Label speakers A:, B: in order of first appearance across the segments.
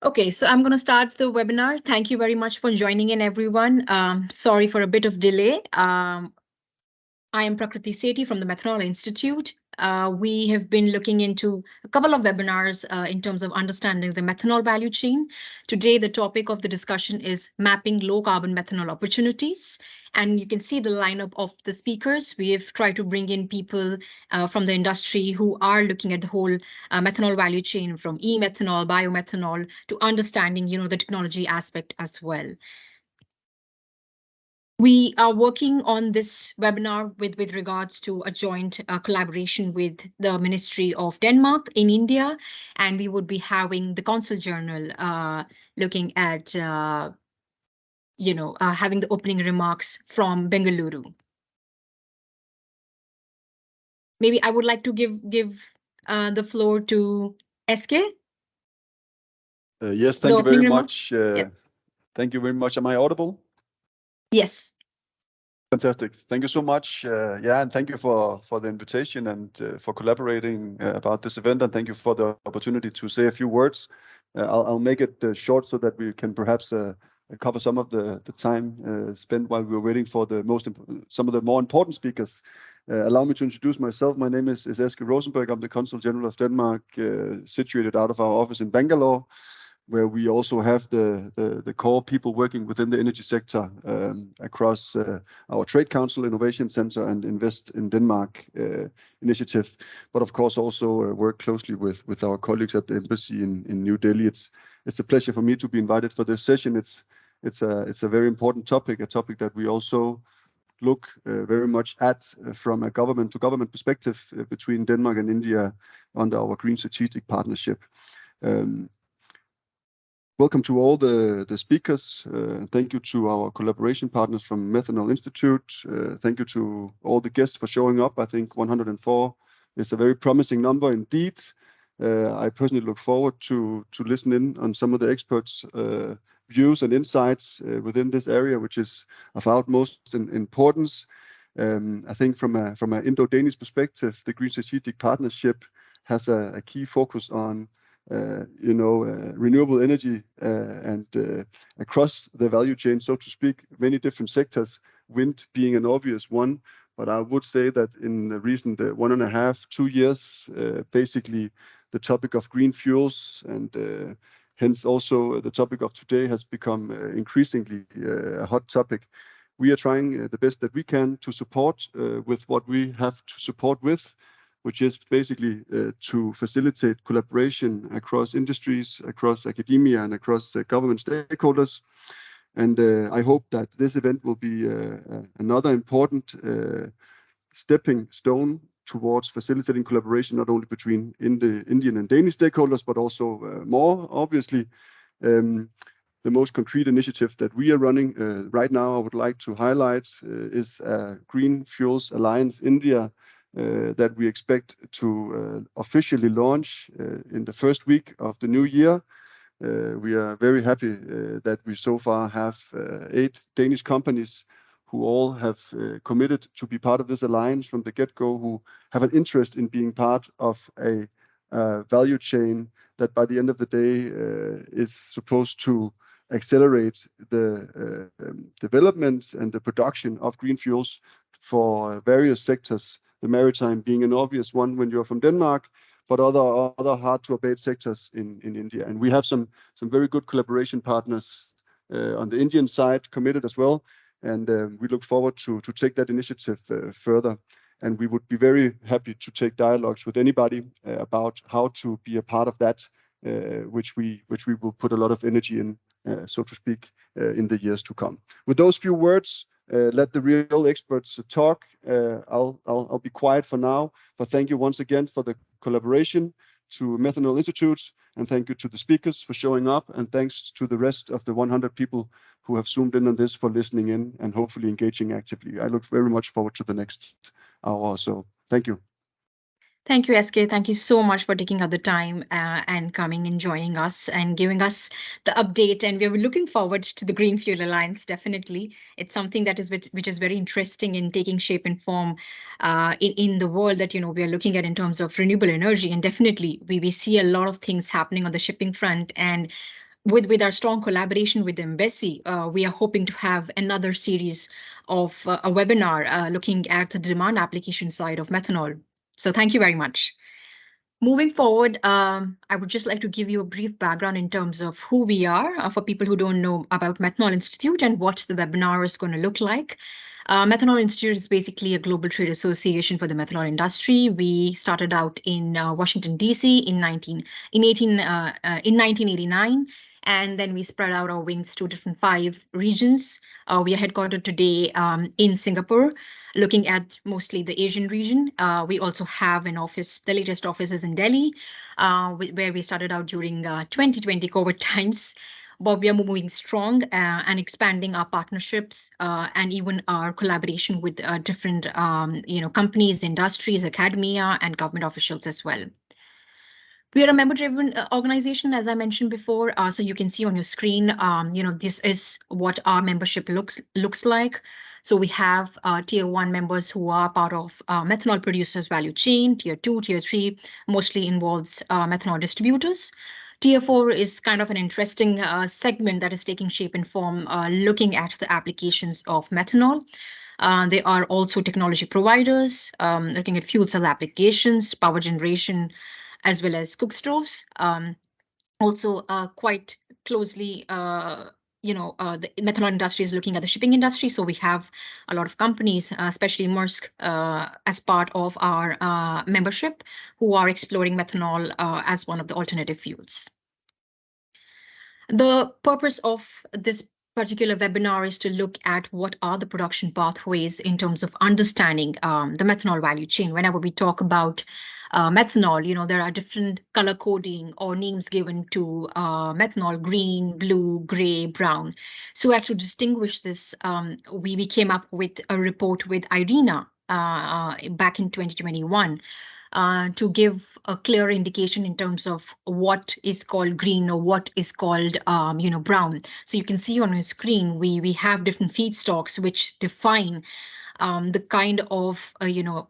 A: Okay, so I'm going to start the webinar. Thank you very much for joining in, everyone. Sorry for a bit of delay. I am Prakriti Sethi from the Methanol Institute. We have been looking into a couple of webinars in terms of understanding the methanol value chain. Today, the topic of the discussion is mapping low carbon methanol opportunities. And you can see the lineup of the speakers. We have tried to bring in people from the industry who are looking at the whole methanol value chain, from e-methanol, biomethanol, to understanding, the technology aspect as well. We are working on this webinar with regards to a joint collaboration with the Ministry of Denmark in India, and we would be having the Consul Journal looking at, having the opening remarks from Bengaluru. Maybe I would like to give the floor to SK.
B: Yes, thank you very much. Thank you very much. Am I audible?
A: Yes.
B: Fantastic. Thank you so much. And thank you for the invitation and for collaborating about this event. And thank you for the opportunity to say a few words. I'll make it short so that we can perhaps cover some of the time spent while we were waiting for some of the more important speakers. Allow me to introduce myself. My name is Eske Rosenberg. I'm the Consul General of Denmark, situated out of our office in Bangalore, where we also have the core people working within the energy sector across our Trade Council, Innovation Center, and Invest in Denmark initiative, but of course also work closely with our colleagues at the embassy in New Delhi. It's a pleasure for me to be invited for this session. It's a very important topic, a topic that we also look very much at from a government-to-government perspective between Denmark and India under our Green Strategic Partnership. Welcome to all the speakers. Thank you to our collaboration partners from Methanol Institute. Thank you to all the guests for showing up. I think 104 is a very promising number indeed. I personally look forward to listen in on some of the experts' views and insights within this area, which is of utmost importance. I think from an Indo-Danish perspective, the Green Strategic Partnership has a key focus on renewable energy and across the value chain, so to speak, many different sectors, wind being an obvious one. But I would say that in the recent 1.5-2 years, basically the topic of green fuels and hence also the topic of today has become increasingly a hot topic. We are trying the best that we can to support with what we have to support with, which is basically to facilitate collaboration across industries, across academia, and across the government stakeholders. And I hope that this event will be another important stepping stone towards facilitating collaboration, not only between Indian and Danish stakeholders, but also more obviously. The most concrete initiative that we are running right now, I would like to highlight, is Green Fuels Alliance India, that we expect to officially launch in the first week of the new year. We are very happy that we so far have 8 Danish companies who all have committed to be part of this alliance from the get-go, who have an interest in being part of a value chain that by the end of the day is supposed to accelerate the development and the production of green fuels for various sectors, the maritime being an obvious one when you're from Denmark, but other hard to abate sectors in India. And we have some very good collaboration partners on the Indian side committed as well. And we look forward to take that initiative further. And we would be very happy to take dialogues with anybody about how to be a part of that, which we will put a lot of energy in, so to speak, in the years to come. With those few words, let the real experts talk. I'll be quiet for now, but thank you once again for the collaboration to Methanol Institute, and thank you to the speakers for showing up, and thanks to the rest of the 100 people who have zoomed in on this for listening in and hopefully engaging actively. I look very much forward to the next hour or so. Thank you.
A: Thank you, SK. Thank you so much for taking out the time and coming and joining us and giving us the update. And we're looking forward to the Green Fuel Alliance, definitely. It's something that is which is very interesting in taking shape and form in the world that, we are looking at in terms of renewable energy. And definitely we see a lot of things happening on the shipping front. And with our strong collaboration with the embassy, we are hoping to have another series of a webinar looking at the demand application side of methanol. So thank you very much. Moving forward, I would just like to give you a brief background in terms of who we are for people who don't know about Methanol Institute and what the webinar is going to look like. Methanol Institute is basically a global trade association for the methanol industry. We started out in Washington, D.C. in 1989, and then we spread out our wings to different 5 regions. We are headquartered today in Singapore, looking at mostly the Asian region. We also have an office, the latest office is in Delhi, where we started out during 2020 COVID times. But we are moving strong and expanding our partnerships and even our collaboration with different companies, industries, academia, and government officials as well. We are a member-driven organization, as I mentioned before. So you can see on your screen, this is what our membership looks like. So we have tier 1 members who are part of methanol producers value chain. Tier 2, tier 3 mostly involves methanol distributors. Tier 4 is kind of an interesting segment that is taking shape and form, looking at the applications of methanol. They are also technology providers, looking at fuel cell applications, power generation, as well as cook stoves. Also quite closely, the methanol industry is looking at the shipping industry. So we have a lot of companies, especially Maersk, as part of our membership, who are exploring methanol as one of the alternative fuels. The purpose of this particular webinar is to look at what are the production pathways in terms of understanding the methanol value chain. Whenever we talk about methanol, there are different color coding or names given to methanol: green, blue, gray, brown. So as to distinguish this, we came up with a report with IRENA back in 2021. To give a clear indication in terms of what is called green or what is called, brown. So you can see on your screen, we have different feedstocks which define the kind of,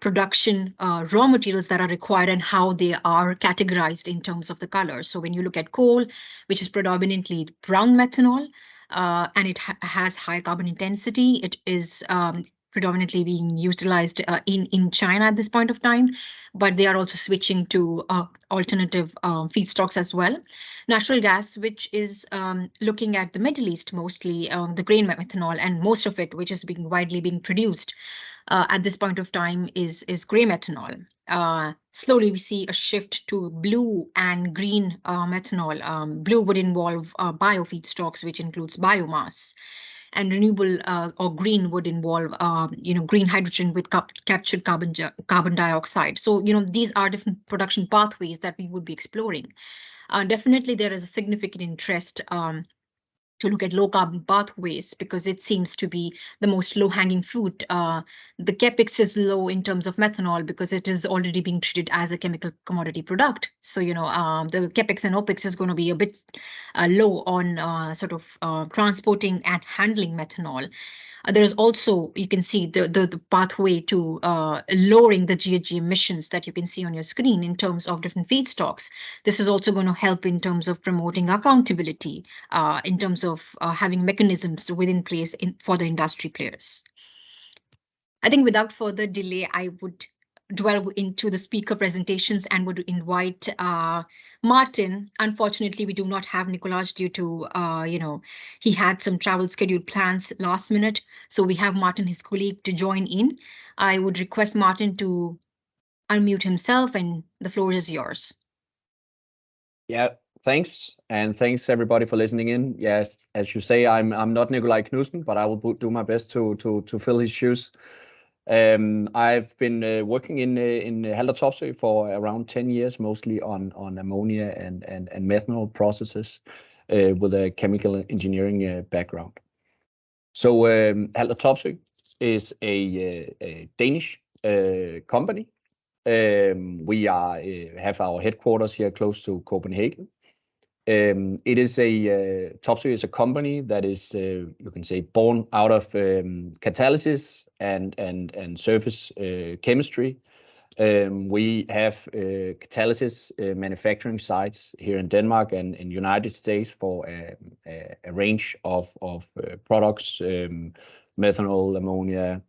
A: production raw materials that are required and how they are categorized in terms of the color. So when you look at coal, which is predominantly brown methanol, and it has high carbon intensity, it is predominantly being utilized in China at this point of time, but they are also switching to alternative feedstocks as well. Natural gas, which is looking at the Middle East mostly, the grain methanol, and most of it, which is widely being produced at this point of time, is gray methanol. Slowly we see a shift to blue and green methanol. Blue would involve bio feedstocks, which includes biomass. And renewable or green would involve, green hydrogen with captured carbon dioxide. So, these are different production pathways that we would be exploring. Definitely, there is a significant interest to look at low carbon pathways because it seems to be the most low hanging fruit. The capex is low in terms of methanol because it is already being treated as a chemical commodity product. So, the capex and opex is going to be a bit low on transporting and handling methanol. There is also, you can see the pathway to lowering the GHG emissions that you can see on your screen in terms of different feedstocks. This is also going to help in terms of promoting accountability, in terms of having mechanisms within place for the industry players. I think without further delay, I would dwell into the speaker presentations and would invite Martin. Unfortunately, we do not have Nicolas due to, he had some travel scheduled plans last minute. So we have Martin, his colleague, to join in. I would request Martin to unmute himself and the floor is yours.
C: Yeah, thanks. And thanks everybody for listening in. Yes, as you say, I'm not Nikolaj Knudsen, but I will do my best to fill his shoes. I've been working in Haldor Topsøe for around 10 years, mostly on ammonia and methanol processes with a chemical engineering background. So Haldor Topsøe is a Danish company. We have our headquarters here close to Copenhagen. It is Topsøe is a company that is, you can say, born out of catalysis and surface chemistry, We have catalysis manufacturing sites here in Denmark and in United States for a range of products, methanol, ammonia,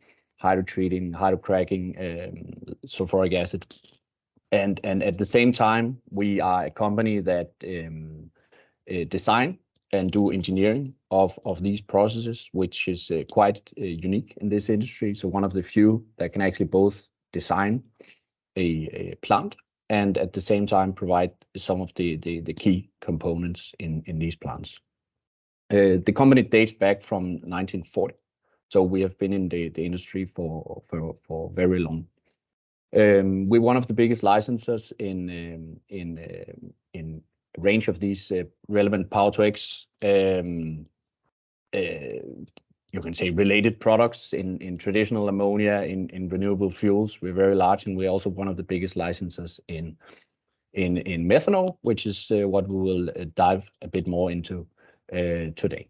C: hydrotreating, hydrocracking, sulfuric acid. And at the same time, we are a company that design and do engineering of these processes, which is quite unique in this industry. So one of the few that can actually both design a plant and at the same time provide some of the key components in these plants. The company dates back from 1940, so we have been in the industry for very long. We're one of the biggest licensors in a range of these relevant Power-to-X you can say related products in traditional ammonia, in renewable fuels. We're very large, and we're also one of the biggest licensors in methanol, which is what we will dive a bit more into today.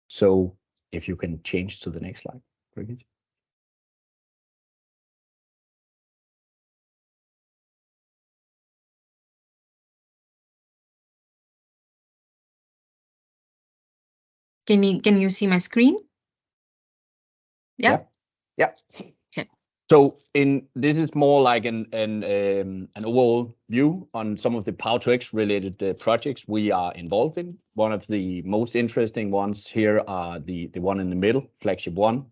C: So if you can change to the next slide, Brigitte.
A: Can you see my screen? Yeah.
C: Yeah.
A: Okay.
C: So this is more like an overall view on some of the Power-to-X related projects we are involved in. One of the most interesting ones here are the one in the middle, Flagship 1.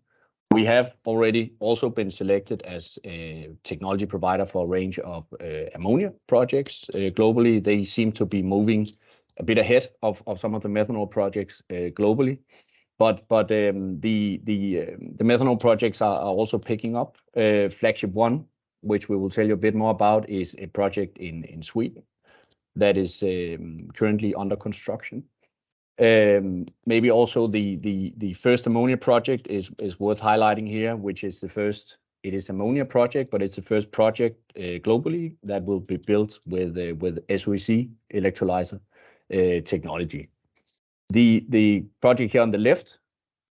C: We have already also been selected as a technology provider for a range of ammonia projects globally. They seem to be moving a bit ahead of some of the methanol projects globally. But the methanol projects are also picking up. Flagship 1, which we will tell you a bit more about, is a project in Sweden that is currently under construction. Maybe also the first ammonia project is worth highlighting here, which is the first. It is ammonia project, but it's the first project globally that will be built with SOEC electrolyzer technology. The project here on the left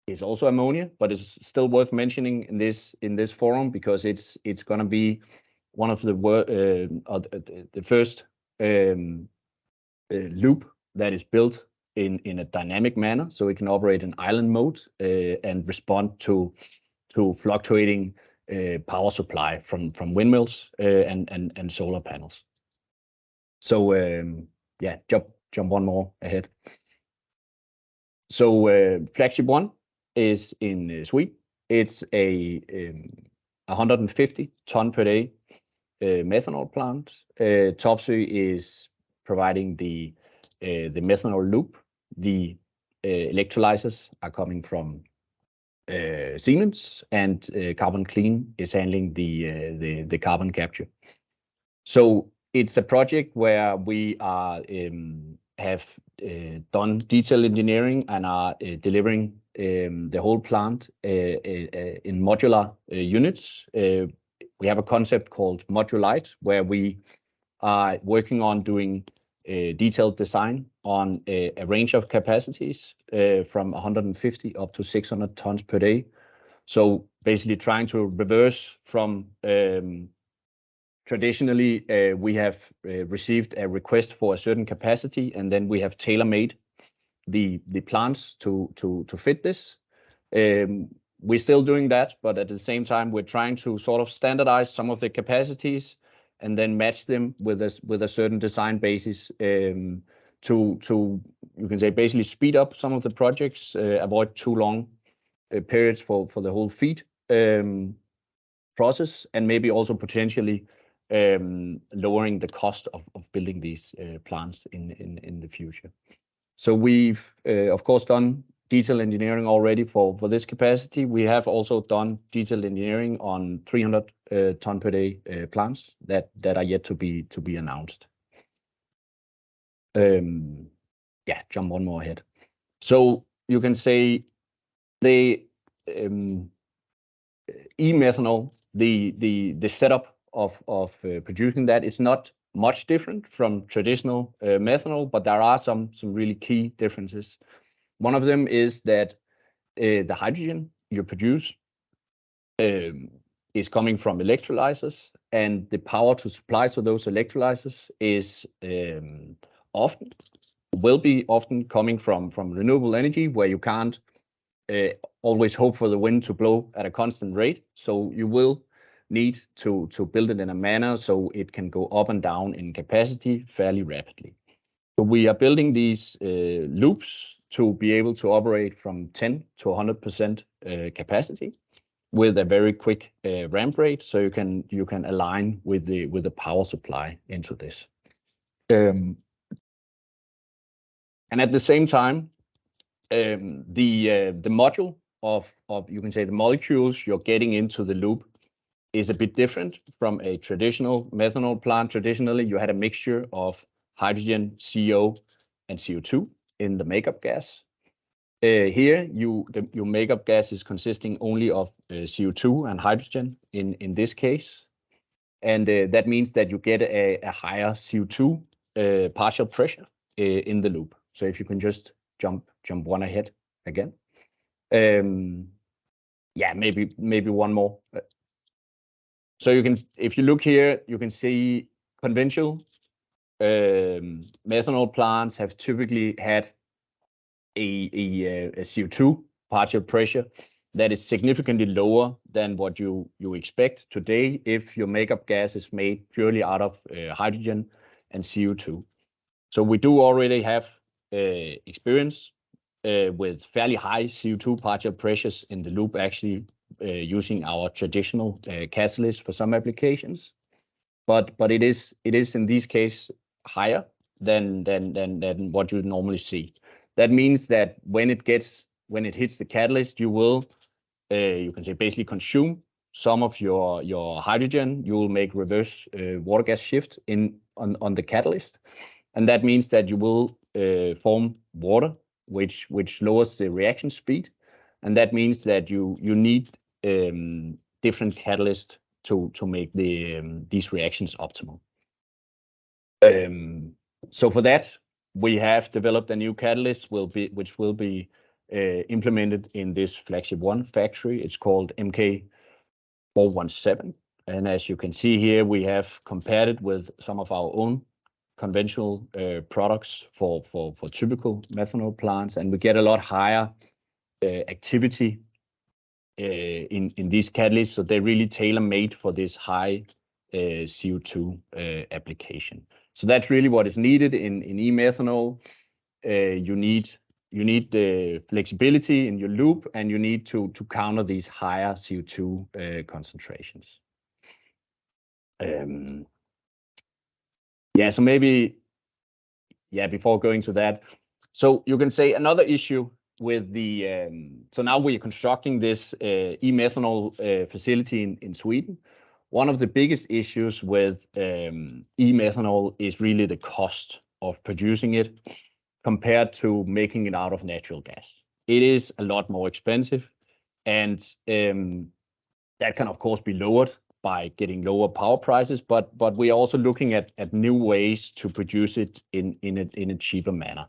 C: is also ammonia, but it's still worth mentioning in this forum because it's going to be one of the first loop that is built in a dynamic manner, so it can operate in island mode and respond to fluctuating power supply from windmills and solar panels. So yeah, jump one more ahead. So Flagship 1 is in Sweden. It's a 150 ton per day methanol plant. Topsøe is providing the methanol loop. The electrolyzers are coming from Siemens, and Carbon Clean is handling the carbon capture. So it's a project where we have done detailed engineering and are delivering the whole plant in modular units. We have a concept called Modulite, where we are working on doing detailed design on a range of capacities from 150 up to 600 tons per day. So basically trying to reverse from traditionally, we have received a request for a certain capacity, and then we have tailor-made the plants to fit this. We're still doing that, but at the same time, we're trying to sort of standardize some of the capacities and then match them with a certain design basis to you can say basically speed up some of the projects, avoid too long periods for the whole feed process, and maybe also potentially lowering the cost of building these plants in the future. So we've of course done detailed engineering already for this capacity. We have also done detailed engineering on 300 ton per day plants that are yet to be announced. Yeah, jump one more ahead. So you can say the e-methanol, the setup of producing that is not much different from traditional methanol, but there are some really key differences. One of them is that the hydrogen you produce is coming from electrolyzers, and the power to supply to those electrolyzers is will be often coming from renewable energy, where you can't always hope for the wind to blow at a constant rate. So you will need to build it in a manner so it can go up and down in capacity fairly rapidly. So we are building these loops to be able to operate from 10 to 100% capacity with a very quick ramp rate, so you can align with the power supply into this. And at the same time, the module of you can say the molecules you're getting into the loop is a bit different from a traditional methanol plant. Traditionally, you had a mixture of hydrogen, CO, and CO2 in the makeup gas. Here, your makeup gas is consisting only of CO2 and hydrogen in this case. And that means that you get a higher CO2 partial pressure in the loop. So if you can just jump one ahead again. Yeah, maybe one more. So you can, if you look here, you can see conventional methanol plants have typically had a CO2 partial pressure that is significantly lower than what you expect today if your makeup gas is made purely out of hydrogen and CO2. So we do already have experience with fairly high CO2 partial pressures in the loop, actually using our traditional catalyst for some applications. But it is in this case higher than what you normally see. That means that when it hits the catalyst, you will you can say basically consume some of your hydrogen. You will make reverse water gas shift on the catalyst, and that means that you will form water, which lowers the reaction speed, and that means that you need different catalysts to make these reactions optimal. So for that, we have developed a new catalyst which will be implemented in this flagship 1 factory. It's called MK417, and as you can see here, we have compared it with some of our own conventional products for typical methanol plants, and we get a lot higher activity in these catalysts, so they're really tailor-made for this high CO2 application. So that's really what is needed in e-methanol. You need the flexibility in your loop, and you need to counter these higher CO2 concentrations. Yeah, so maybe, yeah, before going to that, so you can say another issue with the, so now we're constructing this e-methanol facility in Sweden. One of the biggest issues with e-methanol is really the cost of producing it compared to making it out of natural gas. It is a lot more expensive, and that can of course be lowered by getting lower power prices, but we are also looking at new ways to produce it in a cheaper manner.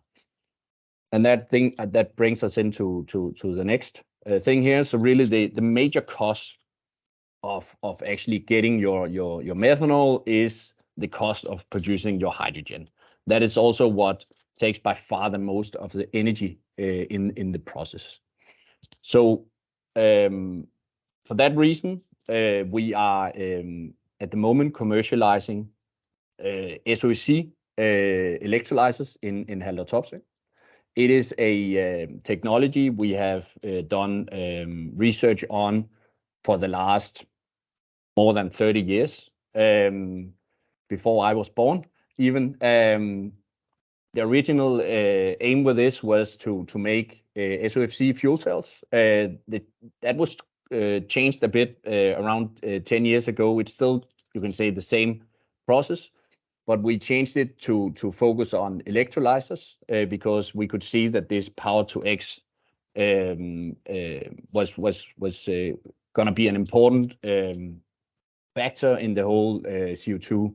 C: And that brings us into the next thing here. So really the major cost of actually getting your methanol is the cost of producing your hydrogen. That is also what takes by far the most of the energy in the process. So for that reason, we are at the moment commercializing SOEC electrolyzers in Haldor Topsøe. It is a technology we have done research on for the last more than 30 years, before I was born even. The original aim with this was to make SOFC fuel cells. That was changed a bit around 10 years ago. It's still, you can say, the same process, but we changed it to focus on electrolyzers because we could see that this power to X was going to be an important factor in the whole CO2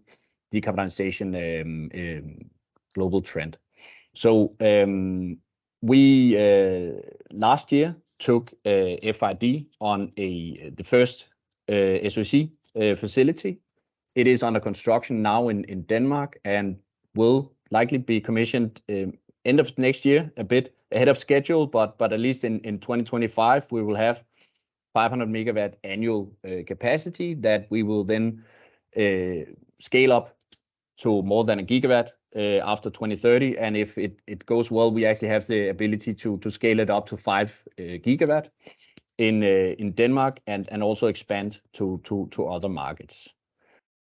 C: decarbonization global trend. So we last year took FID on the first SOC facility. It is under construction now in Denmark and will likely be commissioned end of next year, a bit ahead of schedule, but at least in 2025 we will have 500 megawatt annual capacity that we will then scale up to more than a gigawatt after 2030. And if it goes well, we actually have the ability to scale it up to 5 gigawatt in Denmark and also expand to other markets.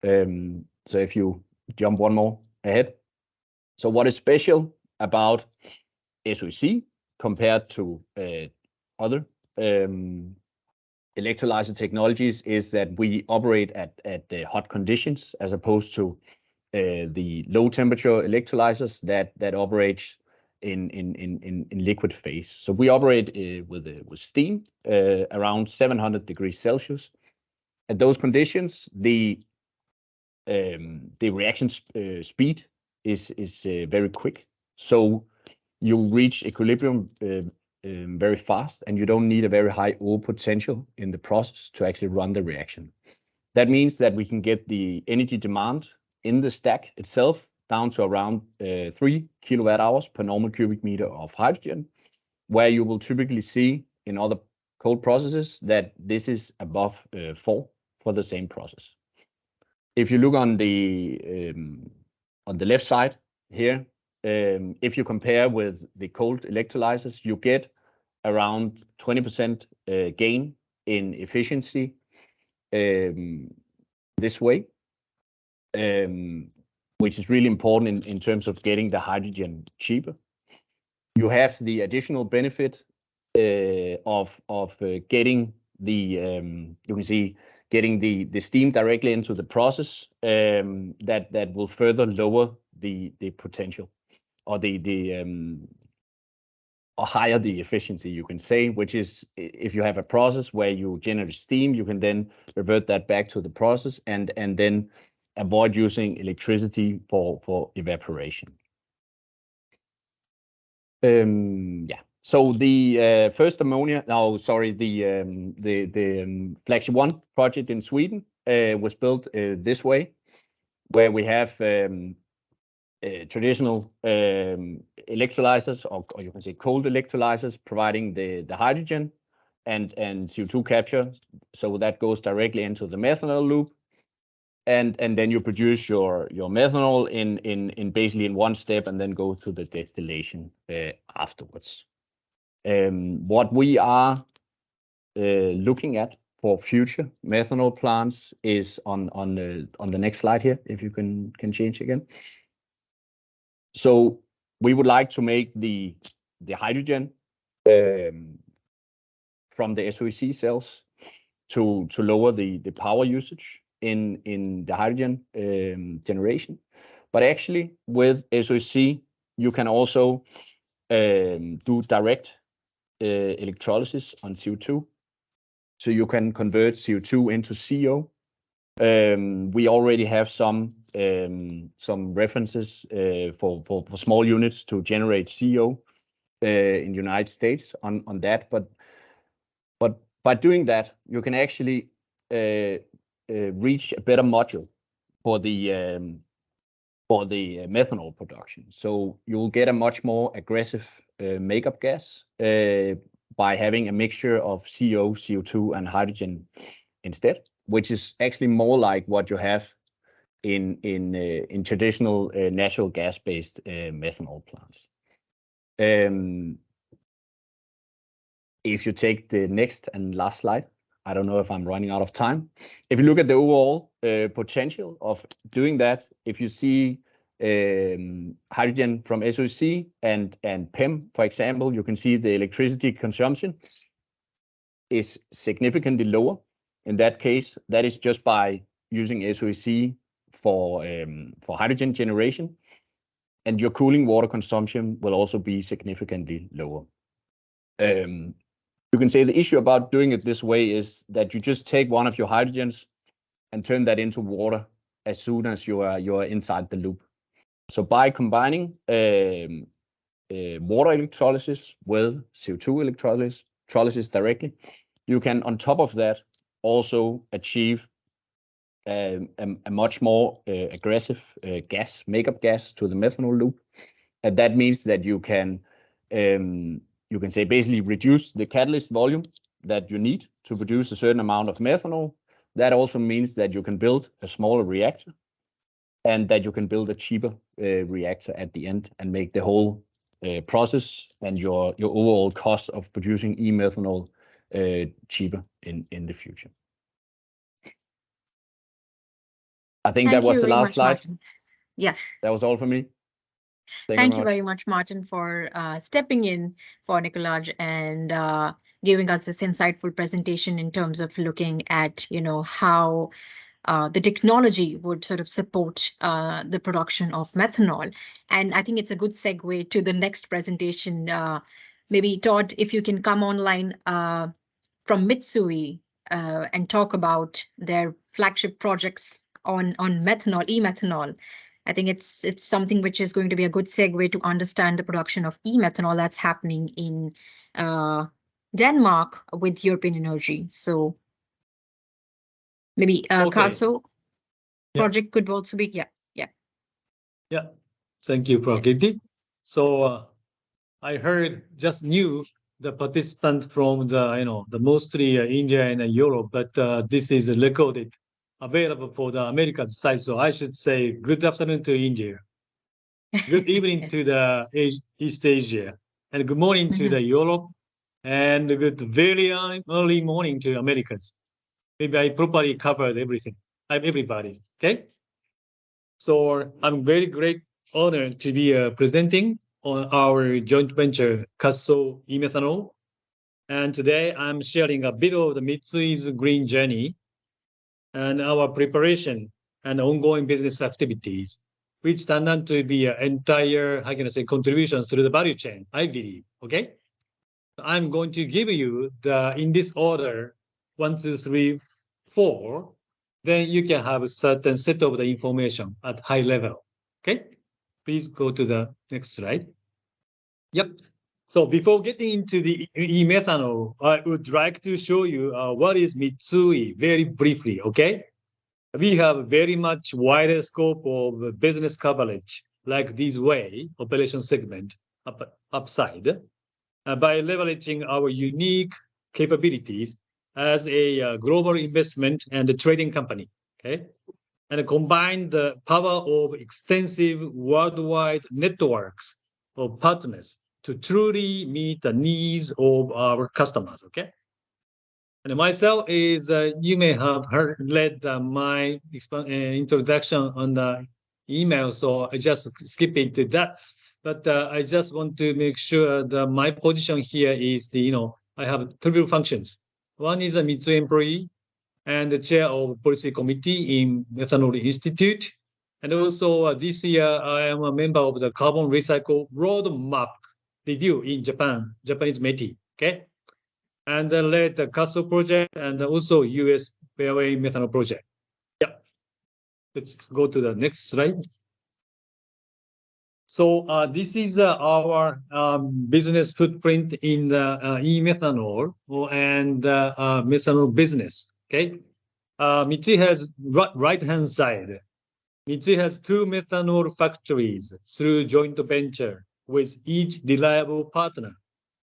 C: So if you jump one more ahead. So what is special about SOC compared to other electrolyzer technologies is that we operate at hot conditions as opposed to the low temperature electrolyzers that operate in liquid phase. So we operate with steam around 700 degrees Celsius. At those conditions, the reaction speed is very quick. So you reach equilibrium very fast, and you don't need a very high O potential in the process to actually run the reaction. That means that we can get the energy demand in the stack itself down to around 3 kilowatt hours per normal cubic meter of hydrogen, where you will typically see in other cold processes that this is above 4 for the same process. If you look on the left side here, if you compare with the cold electrolyzers, you get around 20% gain in efficiency this way, which is really important in terms of getting the hydrogen cheaper. You have the additional benefit of getting the you can see getting the steam directly into the process that will further lower the potential or or higher the efficiency, you can say, which is if you have a process where you generate steam, you can then revert that back to the process and then avoid using electricity for evaporation. Yeah. So the first ammonia, the Flagship 1 project in Sweden was built this way, where we have traditional electrolyzers, or you can say cold electrolyzers, providing the hydrogen and CO2 capture. So that goes directly into the methanol loop, and then you produce your methanol in basically in one step, and then go to the distillation afterwards. What we are looking at for future methanol plants is on the next slide here, if you can change again. So we would like to make the hydrogen from the SOEC cells to lower the power usage in the hydrogen generation. But actually with SOEC, you can also do direct electrolysis on CO2. So you can convert CO2 into CO. We already have some references for small units to generate CO in the United States on that, but by doing that, you can actually reach a better module for the methanol production. So you will get a much more aggressive makeup gas by having a mixture of CO, CO2, and hydrogen instead, which is actually more like what you have in traditional natural gas-based methanol plants. If you take the next and last slide, I don't know if I'm running out of time. If you look at the overall potential of doing that, if you see hydrogen from SOEC and PEM, for example, you can see the electricity consumption is significantly lower. In that case, that is just by using SOEC for hydrogen generation, and your cooling water consumption will also be significantly lower. You can say the issue about doing it this way is that you just take one of your hydrogens and turn that into water as soon as you are inside the loop. So by combining water electrolysis with CO2 electrolysis directly, you can, on top of that, also achieve a much more aggressive gas, makeup gas to the methanol loop. And that means that you can say basically reduce the catalyst volume that you need to produce a certain amount of methanol. That also means that you can build a smaller reactor and that you can build a cheaper reactor at the end and make the whole process and your overall cost of producing e-methanol cheaper in the future. I think that was the last slide.
A: Martin. Yeah.
C: That was all for me.
A: Thank you very much, Martin, for stepping in for Nicolaj and giving us this insightful presentation in terms of looking at, how the technology would sort of support the production of methanol. And I think it's a good segue to the next presentation. Maybe Todd, if you can come online from Mitsui and talk about their flagship projects on methanol, e-methanol. I think it's something which is going to be a good segue to understand the production of e-methanol that's happening in Denmark with European Energy. So maybe Caso project could also be,
D: Yeah. Thank you, Prakriti. So I just knew the participant from the mostly India and Europe, but this is recorded, available for the American side. So I should say good afternoon to India, good evening to the East Asia, and good morning to the Europe, and good very early morning to Americans. Maybe I properly covered everything. Everybody. Okay. So I'm very great honored to be presenting on our joint venture Caso e-methanol, and today I'm sharing a bit of the Mitsui's green journey and our preparation and ongoing business activities, which turn out to be an entire, how can I say, contributions to the value chain, I believe. Okay, I'm going to give you in this order 1, 2, 3, 4. Then you can have a certain set of the information at high level. Okay, please go to the next slide. Yep. So before getting into the e-methanol, I would like to show you what is Mitsui very briefly. Okay, we have very much wider scope of business coverage, like this way, operation segment upside, by leveraging our unique capabilities as a global investment and a trading company. Okay, and combine the power of extensive worldwide networks of partners to truly meet the needs of our customers. Okay, and myself is you may have read my introduction on the email, so I just skip into that. But I just want to make sure that my position here is I have triple functions. One is a Mitsui employee and the chair of policy committee in Methanol Institute. And also this year, I am a member of the carbon recycle roadmap review in Japan, Japanese METI, okay? And led the Caso project and also US fairway methanol project. Yeah, let's go to the next slide. So this is our business footprint in the e-methanol and methanol business. Okay, Mitsui has right-hand side. Mitsui has 2 methanol factories through joint venture with each reliable partner.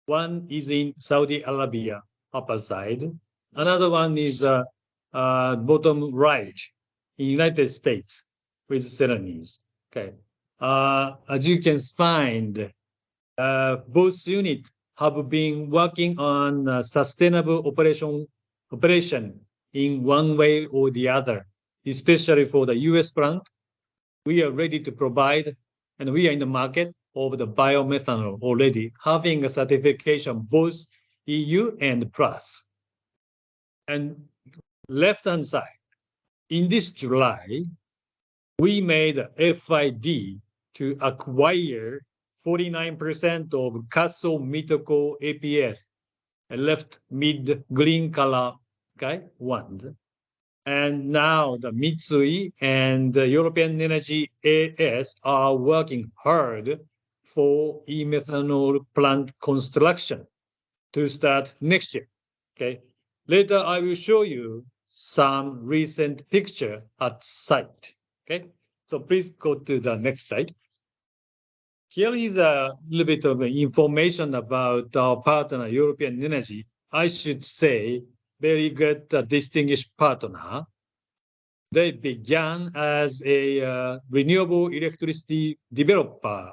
D: One is in Saudi Arabia, upper side. Another one is bottom right in United States with Celanese. Okay. As you can find, both units have been working on sustainable operation in one way or the other, especially for the US plant. We are ready to provide, and we are in the market of the biomethanol already, having a certification both EU and plus. And left-hand side, in this July, we made FID to acquire 49% of Caso Mitoco APS, left mid green color, okay, ones. And now the Mitsui and the European Energy AS are working hard for e-methanol plant construction to start next year. Okay, Later, I will show you some recent picture at site. Okay, so please go to the next slide. Here is a little bit of information about our partner, European Energy. I should say, very good, distinguished partner. They began as a renewable electricity developer,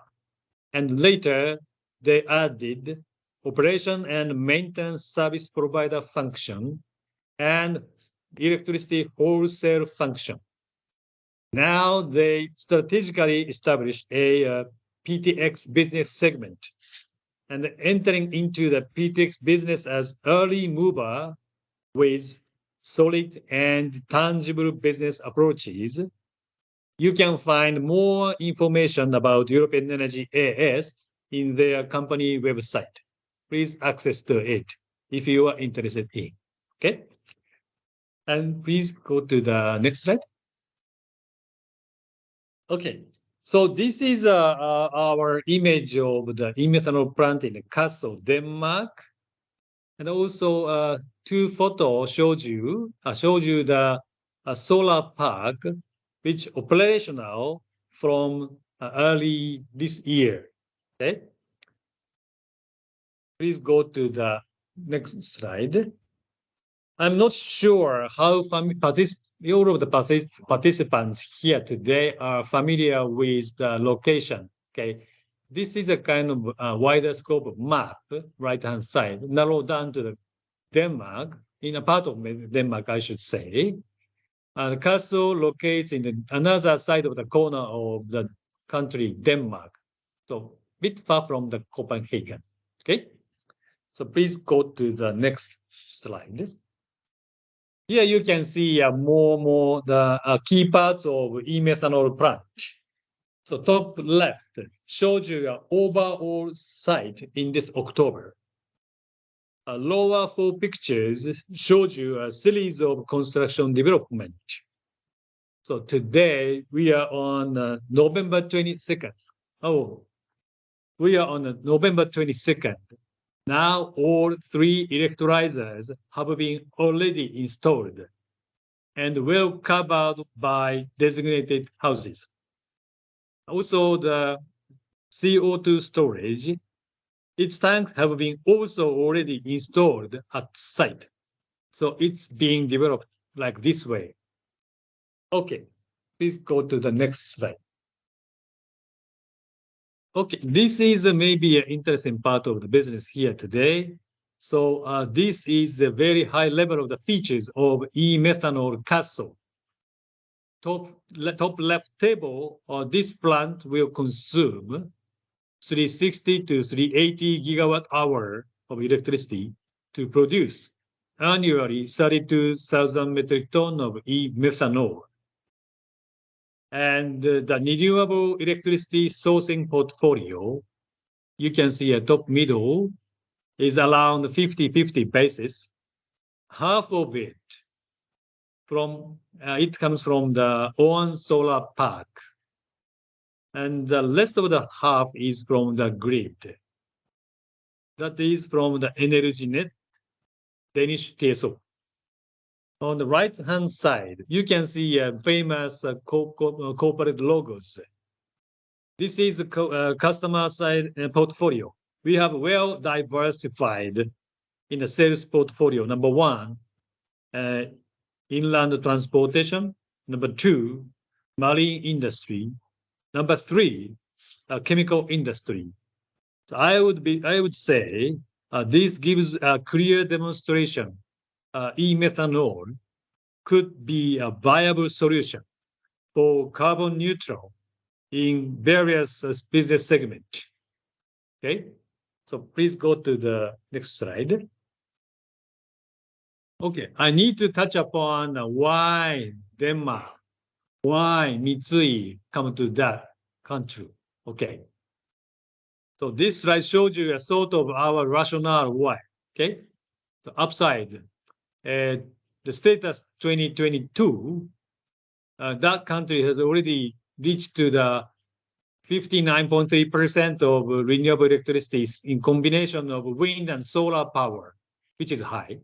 D: and later they added operation and maintenance service provider function and electricity wholesale function. Now they strategically established a PTX business segment and entering into the PTX business as early mover with solid and tangible business approaches. You can find more information about European Energy AS in their company website. Please access to it if you are interested in. Okay. And please go to the next slide. Okay. So this is our image of the e-methanol plant in Kassel, Denmark. And also 2 photos showed you the solar park, which operational from early this year. Okay. Please go to the next slide. I'm not sure how all of the participants here today are familiar with the location. Okay, this is a kind of wider scope of map, right-hand side, narrowed down to the Denmark, in a part of Denmark, I should say. The castle locates in another side of the corner of the country, Denmark, so a bit far from the Copenhagen. Okay, so please go to the next slide. Here you can see more the key parts of e-methanol plant. So top left shows you an overall site in this October. Lower 4 pictures shows you a series of construction development. So today we are on November 22nd. Oh, we are on November 22nd. Now all 3 electrolyzers have been already installed and well covered by designated houses. Also the CO2 storage, its tanks have been also already installed at site. So it's being developed like this way. Okay, please go to the next slide. Okay, this is maybe an interesting part of the business here today. So this is the very high level of the features of e-methanol Kassel. Top left table, this plant will consume 360 to 380 gigawatt hour of electricity to produce annually 32,000 metric ton of e-methanol. And the renewable electricity sourcing portfolio, you can see at top middle, is around 50-50 basis. Half of it it comes from the own solar park, and the rest of the half is from the grid. That is from the Energinet, Danish TSO. On the right-hand side, you can see famous corporate logos. This is a customer side portfolio. We have well diversified in the sales portfolio. Number 1, inland transportation. Number 2, marine industry. Number 3, chemical industry. So I would say this gives a clear demonstration. E-methanol could be a viable solution for carbon neutral in various business segments. Okay, so please go to the next slide. Okay, I need to touch upon why Denmark, why Mitsui come to that country. Okay, so this slide shows you a sort of our rationale why. Okay, so upside. The status 2022, that country has already reached to the 59.3% of renewable electricity in combination of wind and solar power, which is high.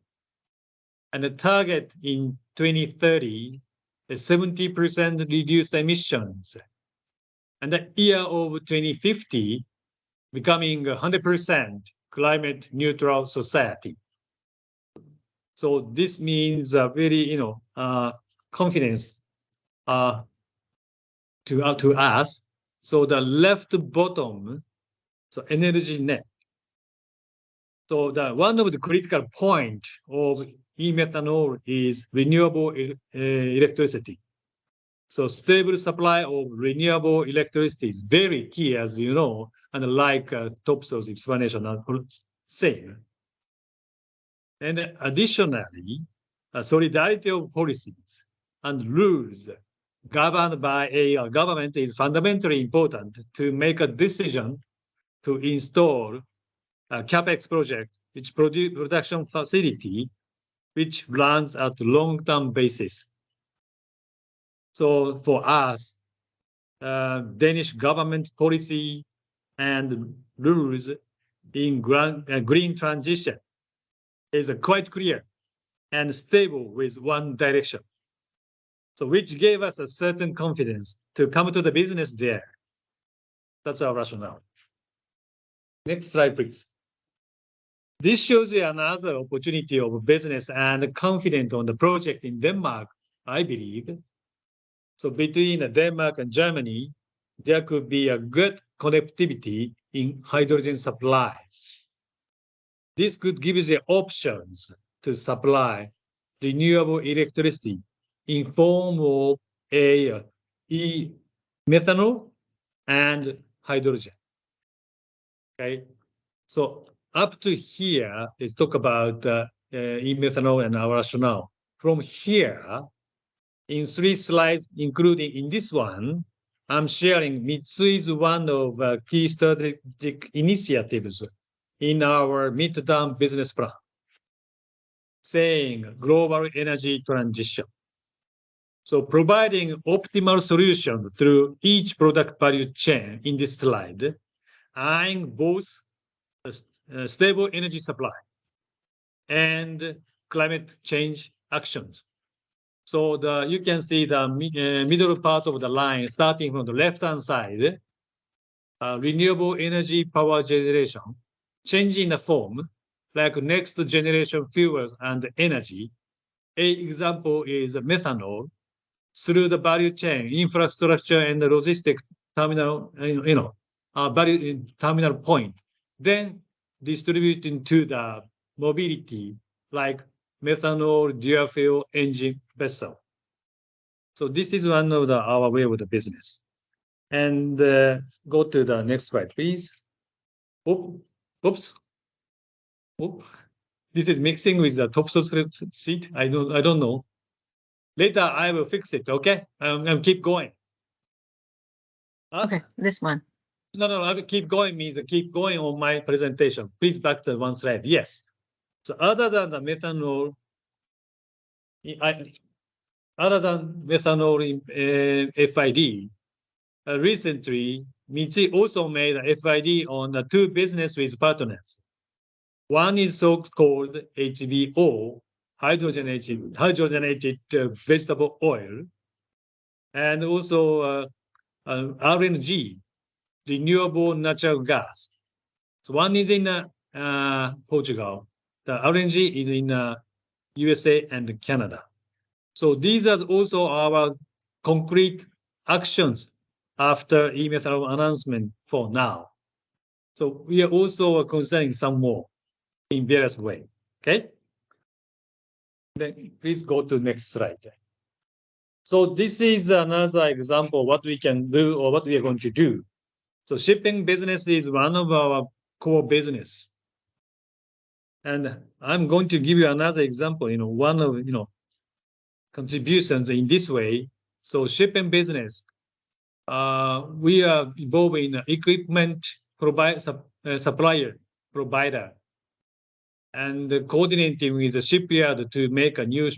D: and the target in 2030 is 70% reduced emissions. And the year of 2050 becoming 100% climate neutral society. So this means very, confidence to us. So the left bottom, so energy net. So one of the critical point of e-methanol is renewable electricity. So stable supply of renewable electricity is very key, as you know, and like Topso's explanation saying. And additionally, solidarity of policies and rules governed by a government is fundamentally important to make a decision to install a CapEx project, which production facility, which runs at long-term basis. So for us, Danish government policy and rules in green transition is quite clear and stable with one direction. So which gave us a certain confidence to come to the business there. That's our rationale. Next slide, please. This shows you another opportunity of business and confidence on the project in Denmark, I believe. So between Denmark and Germany, there could be a good connectivity in hydrogen supply. This could give you the options to supply renewable electricity in form of methanol and hydrogen. Okay, so up to here is talk about e-methanol and our rationale. From here, in 3 slides, including in this one, I'm sharing Mitsui's one of key strategic initiatives in our midterm business plan, saying global energy transition. So providing optimal solution through each product value chain in this slide, eyeing both stable energy supply and climate change actions. So you can see the middle part of the line starting from the left-hand side, renewable energy power generation, changing the form, like next generation fuels and energy. A example is methanol through the value chain, infrastructure and the logistic terminal, value terminal point, then distributing to the mobility like methanol, dual fuel engine vessel. So this is one of our way of the business. And go to the next slide, please. Oops. This is mixing with the top sheet. I don't know. Later I will fix it. Okay, and keep going.
A: Okay, this one.
D: No, I will keep going means keep going on my presentation. Please back to one slide. Yes. So other than the methanol, in FID, recently Mitsui also made a FID on 2 business with partners. One is so-called HVO, hydrogenated vegetable oil, and also RNG, renewable natural gas. So one is in Portugal. The RNG is in USA and Canada. So these are also our concrete actions after e-methanol announcement for now. So we are also considering some more in various ways. Okay. Then please go to next slide. So this is another example of what we can do or what we are going to do. So shipping business is one of our core business. And I'm going to give you another example, one of, contributions in this way. So shipping business, we are involved in equipment supplier, provider, and coordinating with the shipyard to make a new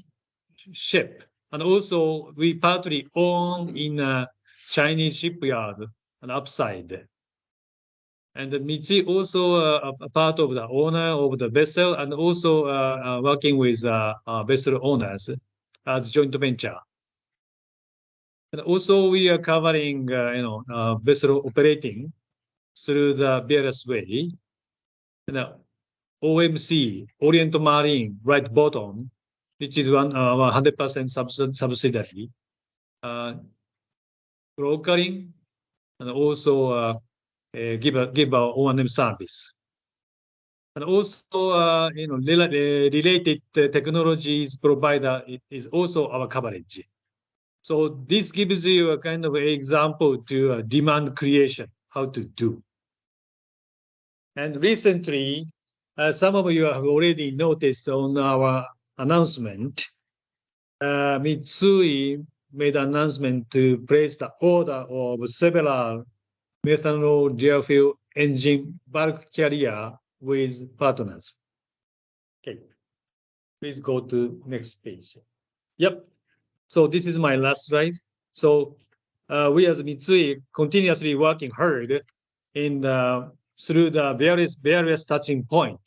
D: ship. And also we partly own in a Chinese shipyard an upside. And Mitsui also a part of the owner of the vessel and also working with vessel owners as joint venture. And also we are covering, vessel operating through the various way. OMC, Orient Marine, right bottom, which is 100% subsidiary, brokering, and also give our O&M service. And also, related technologies provider is also our coverage. So this gives you a kind of example to demand creation, how to do. And recently, some of you have already noticed on our announcement, Mitsui made an announcement to place the order of several methanol dual fuel engine bulk carrier with partners. Okay, please go to next page. Yep. So this is my last slide. So we as Mitsui continuously working hard in through the various touching point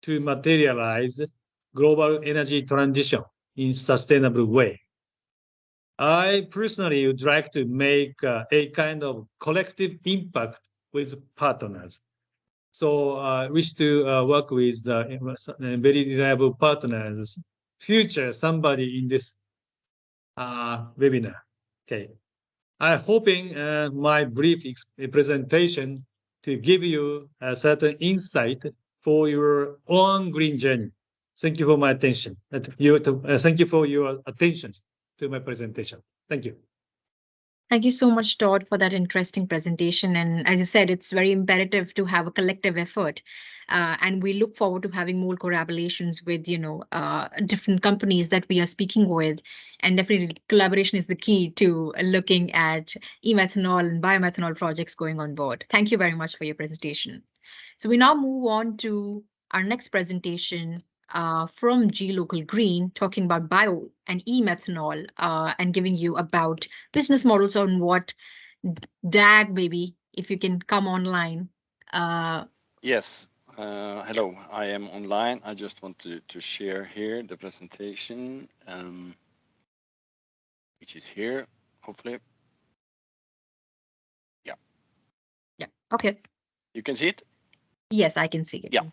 D: to materialize global energy transition in sustainable way. I personally would like to make a kind of collective impact with partners. So I wish to work with the very reliable partners, future somebody in this webinar. Okay, I'm hoping my brief presentation to give you a certain insight for your own green journey. Thank you for my attention. Thank you for your attention to my presentation. Thank you.
A: Thank you so much, Todd, for that interesting presentation. And as you said, it's very imperative to have a collective effort. And we look forward to having more collaborations with, different companies that we are speaking with. And definitely collaboration is the key to looking at e-methanol and biomethanol projects going on board. Thank you very much for your presentation. So we now move on to our next presentation from G Local Green, talking about bio and e-methanol and giving you about business models on what DAG, maybe, if you can come online.
E: Yes. Hello, I am online. I just want to share here the presentation, which is here, hopefully. Yeah.
A: Yeah, okay.
E: You can see it?
A: Yes, I can see it.
E: Yeah.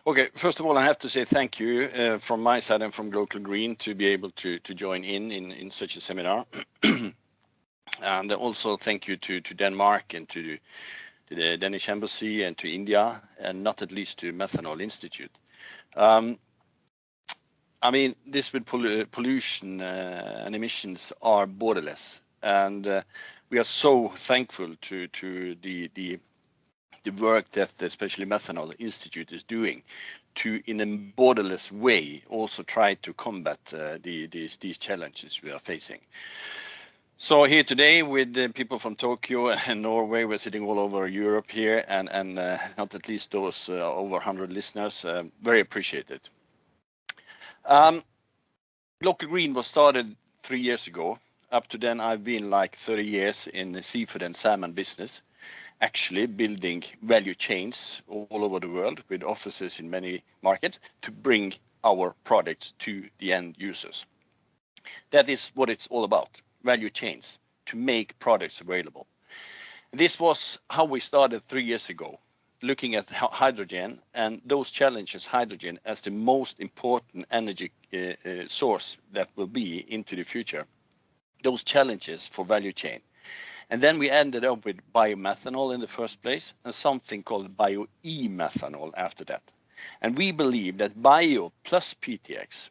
E: Okay, first of all, I have to say thank you from my side and from Local Green to be able to join in such a seminar. And also thank you to Denmark and to the Danish Embassy and to India, and not at least to Methanol Institute. I mean, this with pollution and emissions are borderless, and we are so thankful to the work that especially Methanol Institute is doing to, in a borderless way, also try to combat these challenges we are facing. So here today with the people from Tokyo and Norway, we're sitting all over Europe here, and not at least those over 100 listeners, very appreciated. Local Green was started 3 years ago. Up to then, I've been like 30 years in the seafood and salmon business, actually building value chains all over the world with offices in many markets to bring our products to the end users. That is what it's all about, value chains, to make products available. This was how we started 3 years ago, looking at hydrogen and those challenges, hydrogen as the most important energy source that will be into the future, those challenges for value chain. And then we ended up with biomethanol in the first place and something called bio-e-methanol after that. And we believe that bio plus PTX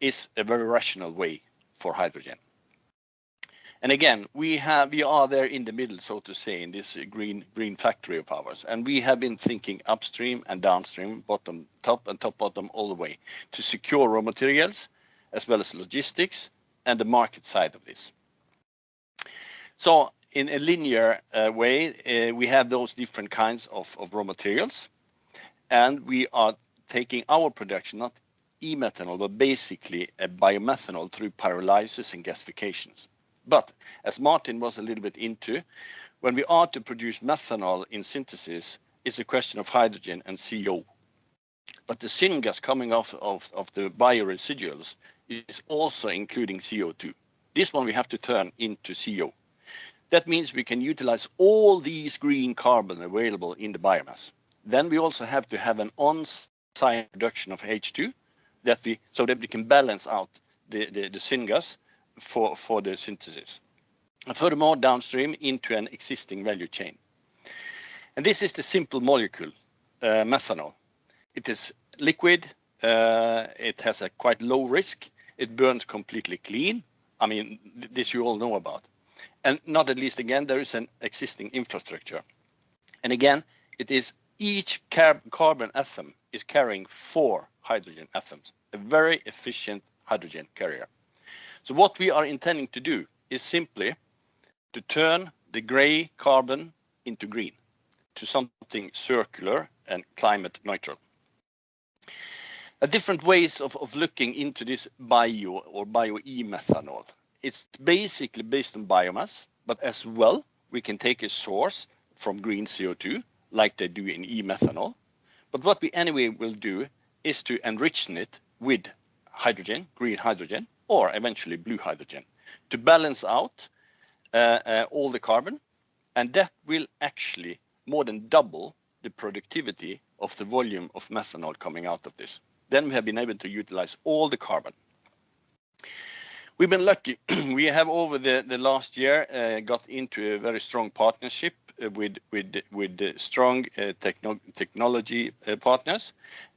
E: is a very rational way for hydrogen. And again, we are there in the middle, so to say, in this green factory of ours. And we have been thinking upstream and downstream, bottom top and top bottom all the way to secure raw materials as well as logistics and the market side of this. So in a linear way, we have those different kinds of raw materials, and we are taking our production, not e-methanol, but basically a biomethanol through pyrolysis and gasifications. But as Martin was a little bit into, when we are to produce methanol in synthesis, it's a question of hydrogen and CO. But the syngas coming off of the bioresiduals is also including CO2. This one we have to turn into CO. That means we can utilize all these green carbon available in the biomass. Then we also have to have an on-site production of H2 so that we can balance out the syngas for the synthesis. And furthermore, downstream into an existing value chain. And this is the simple molecule, methanol. It is liquid, it has a quite low risk, it burns completely clean. I mean, this you all know about. And not at least, again, there is an existing infrastructure. And again, it is each carbon atom is carrying 4 hydrogen atoms, a very efficient hydrogen carrier. So what we are intending to do is simply to turn the gray carbon into green, to something circular and climate neutral. Different ways of looking into this bio or bio-e-methanol. It's basically based on biomass, but as well, we can take a source from green CO2, like they do in e-methanol. But what we anyway will do is to enrich it with hydrogen, green hydrogen, or eventually blue hydrogen, to balance out all the carbon. And that will actually more than double the productivity of the volume of methanol coming out of this. Then we have been able to utilize all the carbon. We've been lucky. We have over the last year got into a very strong partnership with strong technology partners,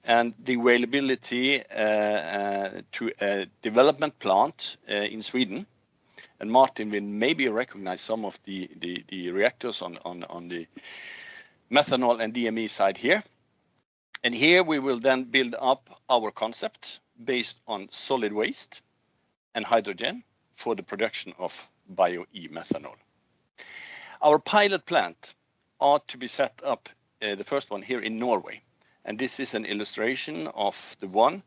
E: and the availability to a development plant in Sweden. And Martin will maybe recognize some of the reactors on the methanol and DME side here. And here we will then build up our concept based on solid waste and hydrogen for the production of bio-e-methanol. Our pilot plant are to be set up, the first one here in Norway. And this is an illustration of the one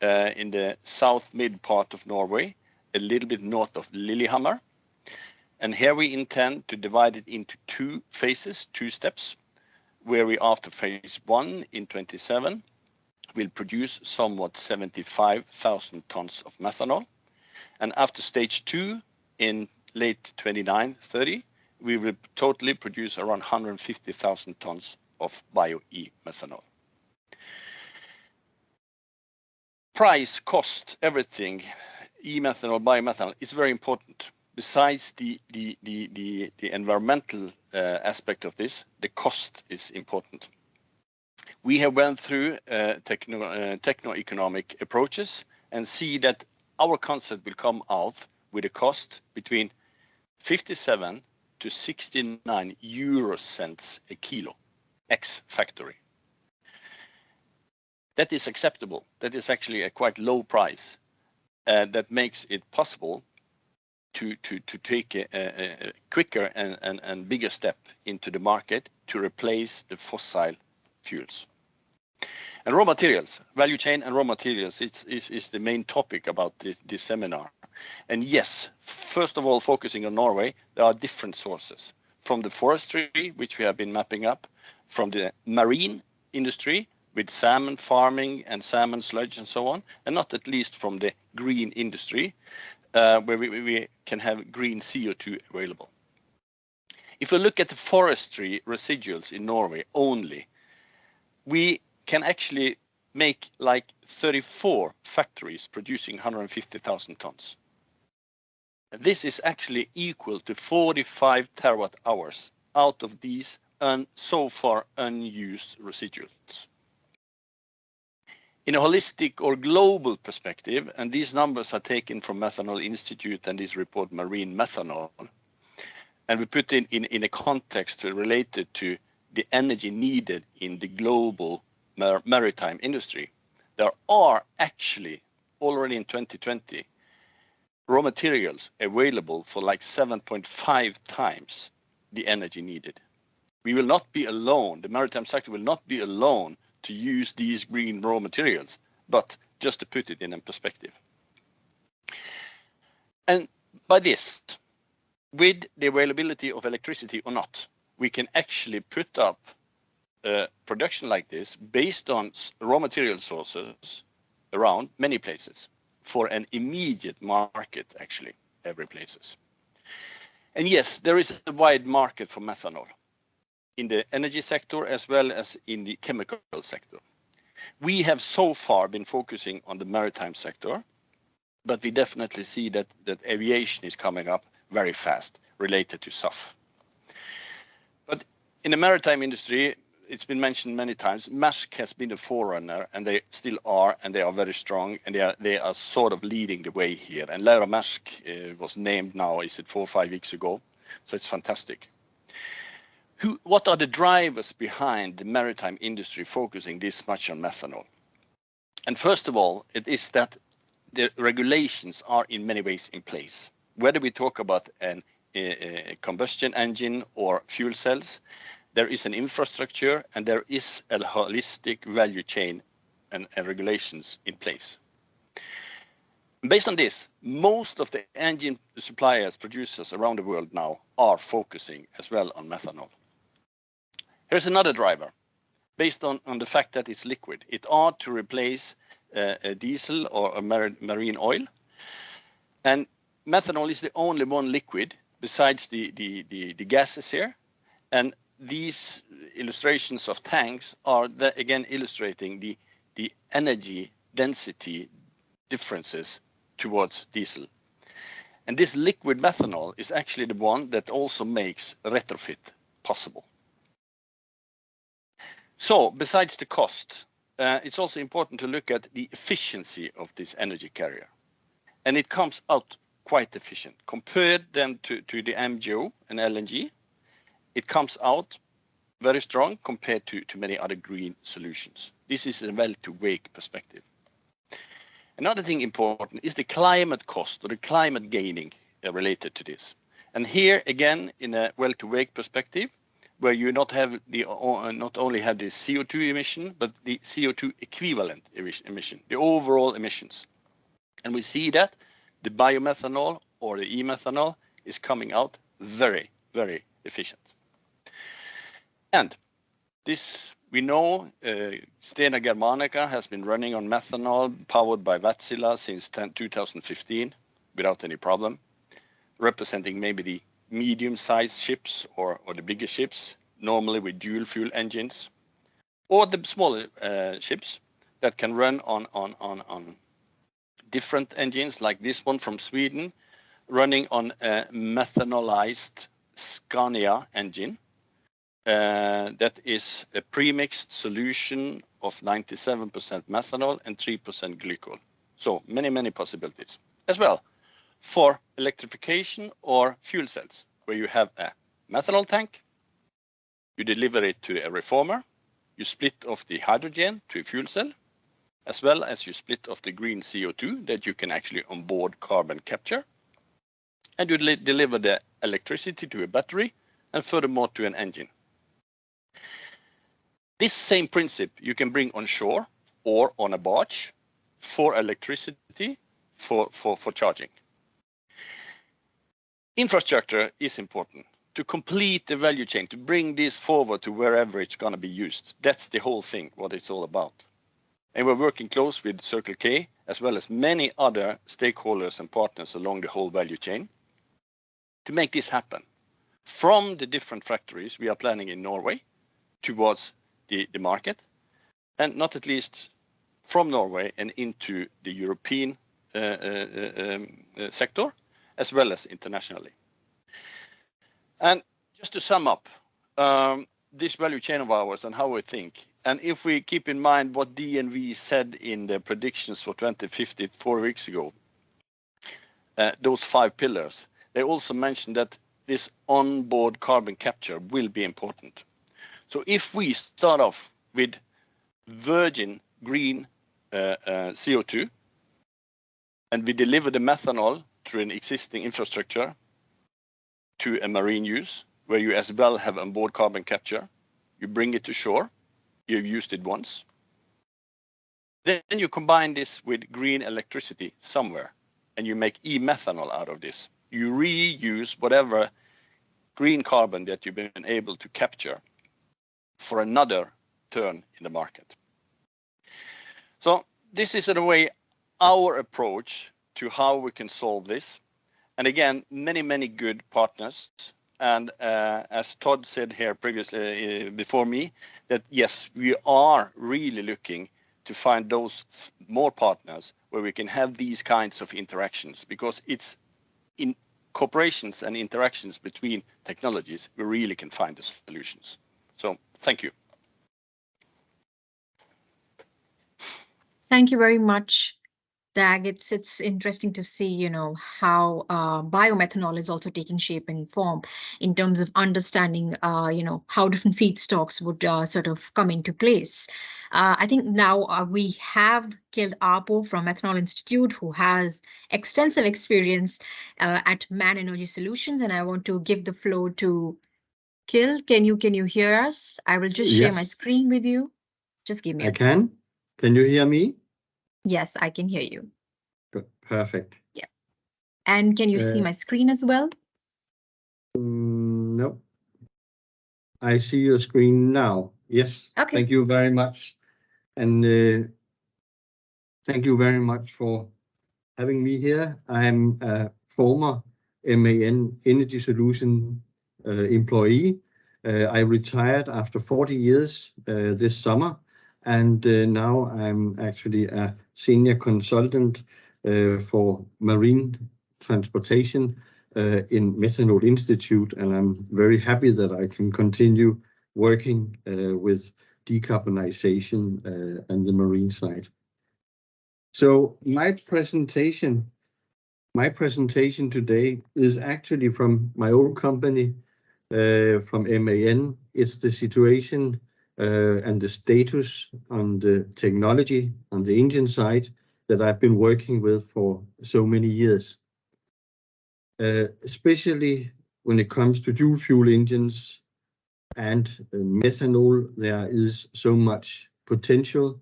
E: in the south mid part of Norway, a little bit north of Lillehammer. And here we intend to divide it into 2 phases, 2 steps, where we after phase 1 in 27 will produce somewhat 75,000 tons of methanol. And after stage 2 in late 29-30, we will totally produce around 150,000 tons of bio-e-methanol. Price, cost, everything, e-methanol, biomethanol is very important. Besides the environmental aspect of this, the cost is important. We have went through techno-economic approaches and see that our concept will come out with a cost between 57 to 69 euro cents a kilo, ex factory. That is acceptable. That is actually a quite low price that makes it possible to take a quicker and bigger step into the market to replace the fossil fuels. And raw materials, value chain and raw materials is the main topic about this seminar. And yes, first of all, focusing on Norway, there are different sources from the forestry, which we have been mapping up, from the marine industry with salmon farming and salmon sludge and so on, and not at least from the green industry, where we can have green CO2 available. If we look at the forestry residuals in Norway only, we can actually make like 34 factories producing 150,000 tons. This is actually equal to 45 terawatt hours out of these so far unused residuals. In a holistic or global perspective, and these numbers are taken from Methanol Institute and this report Marine Methanol, and we put in a context related to the energy needed in the global maritime industry, there are actually already in 2020 raw materials available for like 7.5 times the energy needed. We will not be alone, the maritime sector will not be alone to use these green raw materials, but just to put it in a perspective. And by this, with the availability of electricity or not, we can actually put up a production like this based on raw material sources around many places for an immediate market, actually, every places. And yes, there is a wide market for methanol in the energy sector as well as in the chemical sector. We have so far been focusing on the maritime sector, but we definitely see that aviation is coming up very fast related to SAF. But in the maritime industry, it's been mentioned many times, Maersk has been the forerunner, and they still are, and they are very strong, and they are sort of leading the way here. And Lara Maersk was named now, is it 4 or 5 weeks ago? So it's fantastic. What are the drivers behind the maritime industry focusing this much on methanol? And first of all, it is that the regulations are in many ways in place. Whether we talk about a combustion engine or fuel cells, there is an infrastructure and there is a holistic value chain and regulations in place. Based on this, most of the engine suppliers, producers around the world now are focusing as well on methanol. Here's another driver, based on the fact that it's liquid. It ought to replace a diesel or a marine oil. And methanol is the only one liquid besides the gases here. And these illustrations of tanks are again illustrating the energy density differences towards diesel. And this liquid methanol is actually the one that also makes retrofit possible. So besides the cost, it's also important to look at the efficiency of this energy carrier. And it comes out quite efficient. Compared then to the MGO and LNG, it comes out very strong compared to many other green solutions. This is a well-to-wake perspective. Another thing important is the climate cost or the climate gaining related to this. And here again, in a well-to-wake perspective, where you not only have the CO2 emission, but the CO2 equivalent emission, the overall emissions. And we see that the biomethanol or the e-methanol is coming out very, very efficient. And this, we know, Stena Germanica has been running on methanol powered by Wärtsilä since 2015 without any problem, representing maybe the medium-sized ships or the bigger ships, normally with dual fuel engines, or the smaller ships that can run on different engines like this one from Sweden, running on a methanolized Scania engine. That is a premixed solution of 97% methanol and 3% glycol. So many possibilities as well for electrification or fuel cells, where you have a methanol tank, you deliver it to a reformer, you split off the hydrogen to a fuel cell, as well as you split off the green CO2 that you can actually onboard carbon capture, and you deliver the electricity to a battery and furthermore to an engine. This same principle you can bring on shore or on a barge for electricity for charging. Infrastructure is important to complete the value chain, to bring this forward to wherever it's going to be used. That's the whole thing, what it's all about. And we're working close with Circle K, as well as many other stakeholders and partners along the whole value chain to make this happen. From the different factories we are planning in Norway towards the market, and not at least from Norway and into the European sector, as well as internationally. And just to sum up this value chain of ours and how we think, and if we keep in mind what DNV said in their predictions for 2050 4 weeks ago, those 5 pillars, they also mentioned that this onboard carbon capture will be important. So if we start off with virgin green CO2, and we deliver the methanol through an existing infrastructure to a marine use, where you as well have onboard carbon capture, you bring it to shore, you've used it once. Then you combine this with green electricity somewhere, and you make e-methanol out of this. you reuse whatever green carbon that you've been able to capture for another turn in the market. So this is in a way our approach to how we can solve this. And again, many good partners. And as Todd said here previously before me, that yes, we are really looking to find those more partners where we can have these kinds of interactions, because it's in cooperations and interactions between technologies we really can find the solutions. So thank you.
A: Thank you very much, Dag. It's interesting to see, you know, how biomethanol is also taking shape and form in terms of understanding, you know, how different feedstocks would sort of come into place. I think now we have Kjeld Apo from Methanol Institute, who has extensive experience at Man Energy Solutions, and I want to give the floor to Kjeld. Can you hear us? I will just share my screen with you. Just give me a
F: can. Can you hear me?
A: Yes, I can hear you.
F: Good. Perfect.
A: Yeah. And can you see my screen as well?
F: No. I see your screen now. Yes.
A: Okay.
F: Thank you very much. And thank you very much for having me here. I'm a former MAN Energy Solution employee. I retired after 40 years this summer. And now I'm actually a senior consultant for marine transportation in Methanol Institute, and I'm very happy that I can continue working with decarbonization and the marine side. So my presentation today is actually from my old company, from MAN. It's the situation and the status on the technology on the engine side that I've been working with for so many years. Especially when it comes to dual fuel engines and methanol, there is so much potential.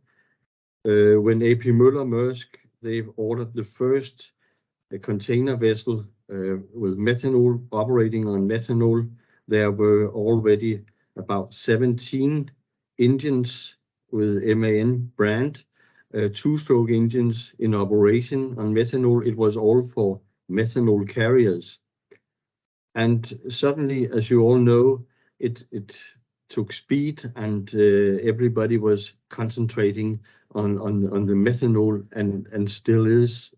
F: When A.P. Møller-Mærsk, they've ordered the first container vessel with methanol, operating on methanol, there were already about 17 engines with MAN brand, two-stroke engines in operation on methanol. It was all for methanol carriers. And suddenly, as you all know, it took speed, and everybody was concentrating on the methanol, and still is.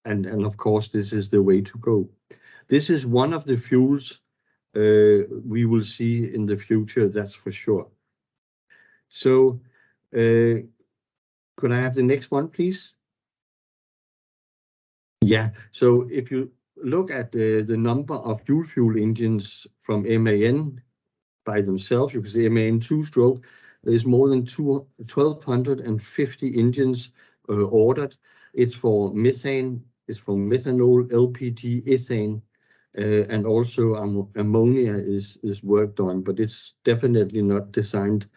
F: And of course, this is the way to go. This is one of the fuels we will see in the future, that's for sure. So could I have the next one, please? Yeah, so if you look at the number of dual fuel engines from MAN by themselves, you can see MAN two-stroke, there's more than 1,250 engines ordered. It's for methane, it's for methanol, LPG, ethane, and also ammonia is worked on, but it's definitely not designed,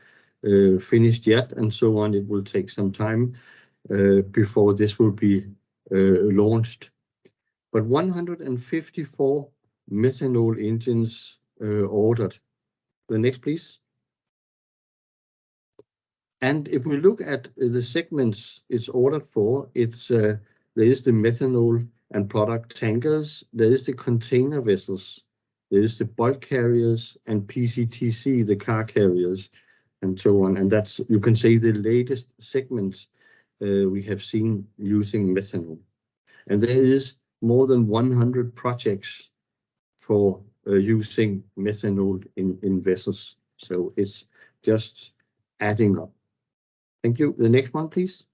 F: finished yet, and so on. It will take some time before this will be launched. But 154 methanol engines ordered. The next, please. And if we look at the segments it's ordered for, it's there is the methanol and product tankers, there is the container vessels, there is the bulk carriers, and PCTC, the car carriers, and so on. And that's, you can say, the latest segments we have seen using methanol. And there is more than 100 projects for using methanol in vessels. So it's just adding up. Thank you. The next one, please.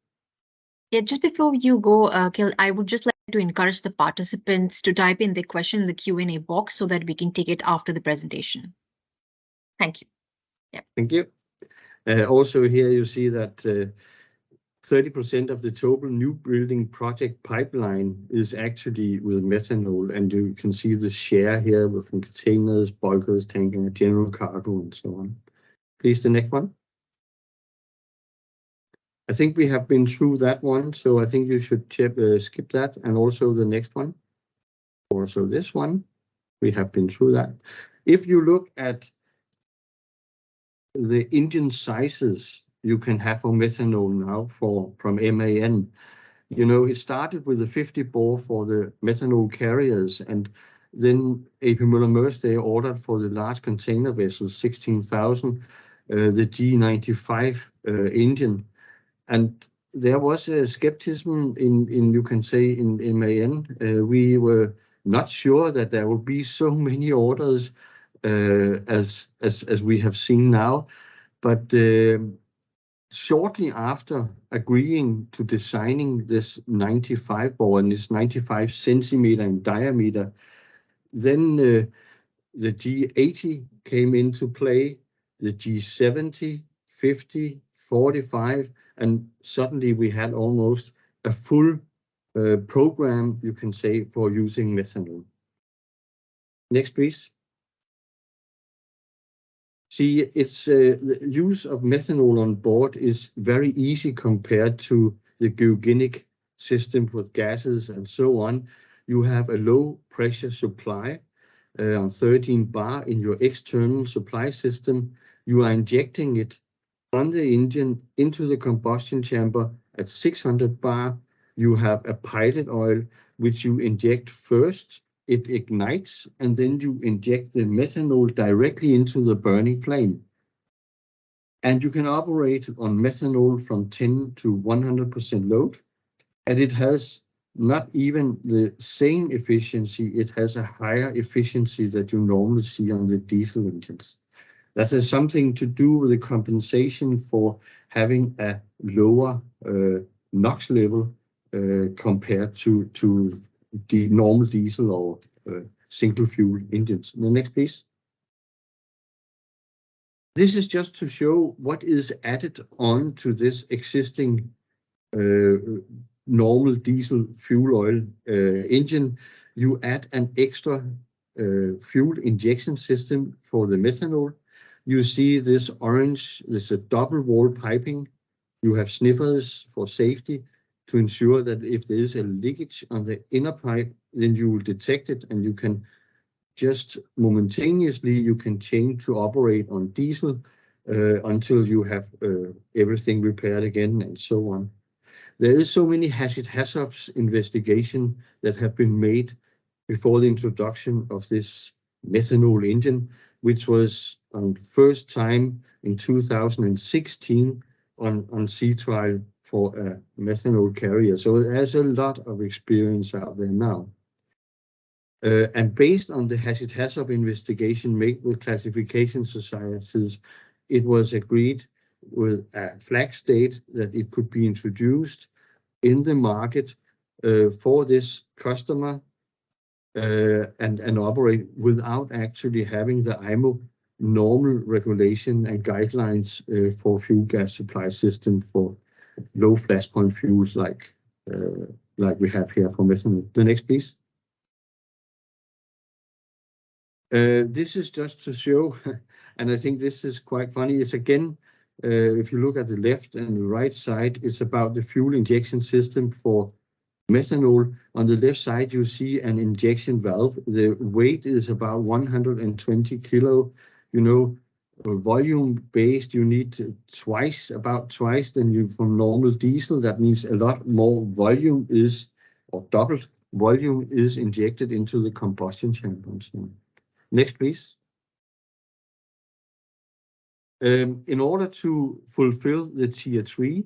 A: Yeah, just before you go, Kjeld, I would just like to encourage the participants to type in the question in the Q&A box so that we can take it after the presentation. Thank you. Yeah.
F: Thank you. Also here you see that 30% of the total new building project pipeline is actually with methanol, and you can see the share here with containers, bulkers, tanker, general cargo, and so on. Please, the next one. I think we have been through that one, so I think you should skip that, and also the next one. Also this one, we have been through that. If you look at the engine sizes you can have for methanol now from MAN, you know, it started with the 50 bore for the methanol carriers, and then AP Møller Mærsk, they ordered for the large container vessels, 16,000, the G95 engine. And there was a skepticism in you can say, in MAN. We were not sure that there would be so many orders as we have seen now. But shortly after agreeing to designing this 95 bore and this 95 centimeter in diameter, then the G80 came into play, the G70, 50, 45, and suddenly we had almost a full program, you can say, for using methanol. Next, please. See, it's the use of methanol on board is very easy compared to the cryogenic system with gases and so on. You have a low pressure supply on 13 bar in your external supply system. You are injecting it on the engine into the combustion chamber at 600 bar. You have a pilot oil which you inject first. It ignites, and then you inject the methanol directly into the burning flame. And you can operate on methanol from 10 to 100% load. And it has not even the same efficiency, it has a higher efficiency that you normally see on the diesel engines. That has something to do with the compensation for having a lower NOx level compared to the normal diesel or single fuel engines. The next, please. This is just to show what is added on to this existing normal diesel fuel oil engine. You add an extra fuel injection system for the methanol. You see this orange, this is a double wall piping. You have sniffers for safety to ensure that if there is a leakage on the inner pipe, then you will detect it, and you can just momentaneously, you can change to operate on diesel until you have everything repaired again and so on. There is so many hazards investigation that have been made before the introduction of this methanol engine, which was on first time in 2016 on sea trial for a methanol carrier. So there's a lot of experience out there now. And based on the hazard investigation made with classification societies, it was agreed with a flag state that it could be introduced in the market for this customer and operate without actually having the IMO normal regulation and guidelines for fuel gas supply system for low flashpoint fuels like we have here for methanol. The next, please. This is just to show, and I think this is quite funny. It's again, if you look at the left and the right side, it's about the fuel injection system for methanol. On the left side, you see an injection valve. The weight is about 120 kilo. You know, volume based, you need about twice than you from normal diesel. That means a lot more volume is, or double volume is injected into the combustion chamber. Next, please. In order to fulfill the tier 3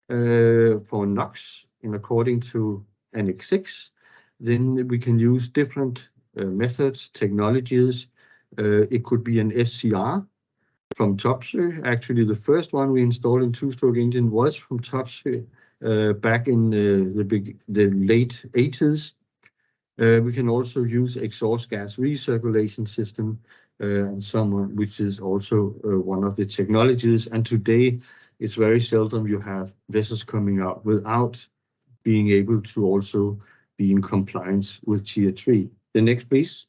F: for NOx in according to Annex 6, then we can use different methods, technologies. It could be an SCR from Topsø. Actually, the first one we installed in two-stroke engine was from Topsø back in the late 80s. We can also use exhaust gas recirculation system and someone which is also one of the technologies. And today it's very seldom you have vessels coming out without being able to also be in compliance with tier 3. The next, please.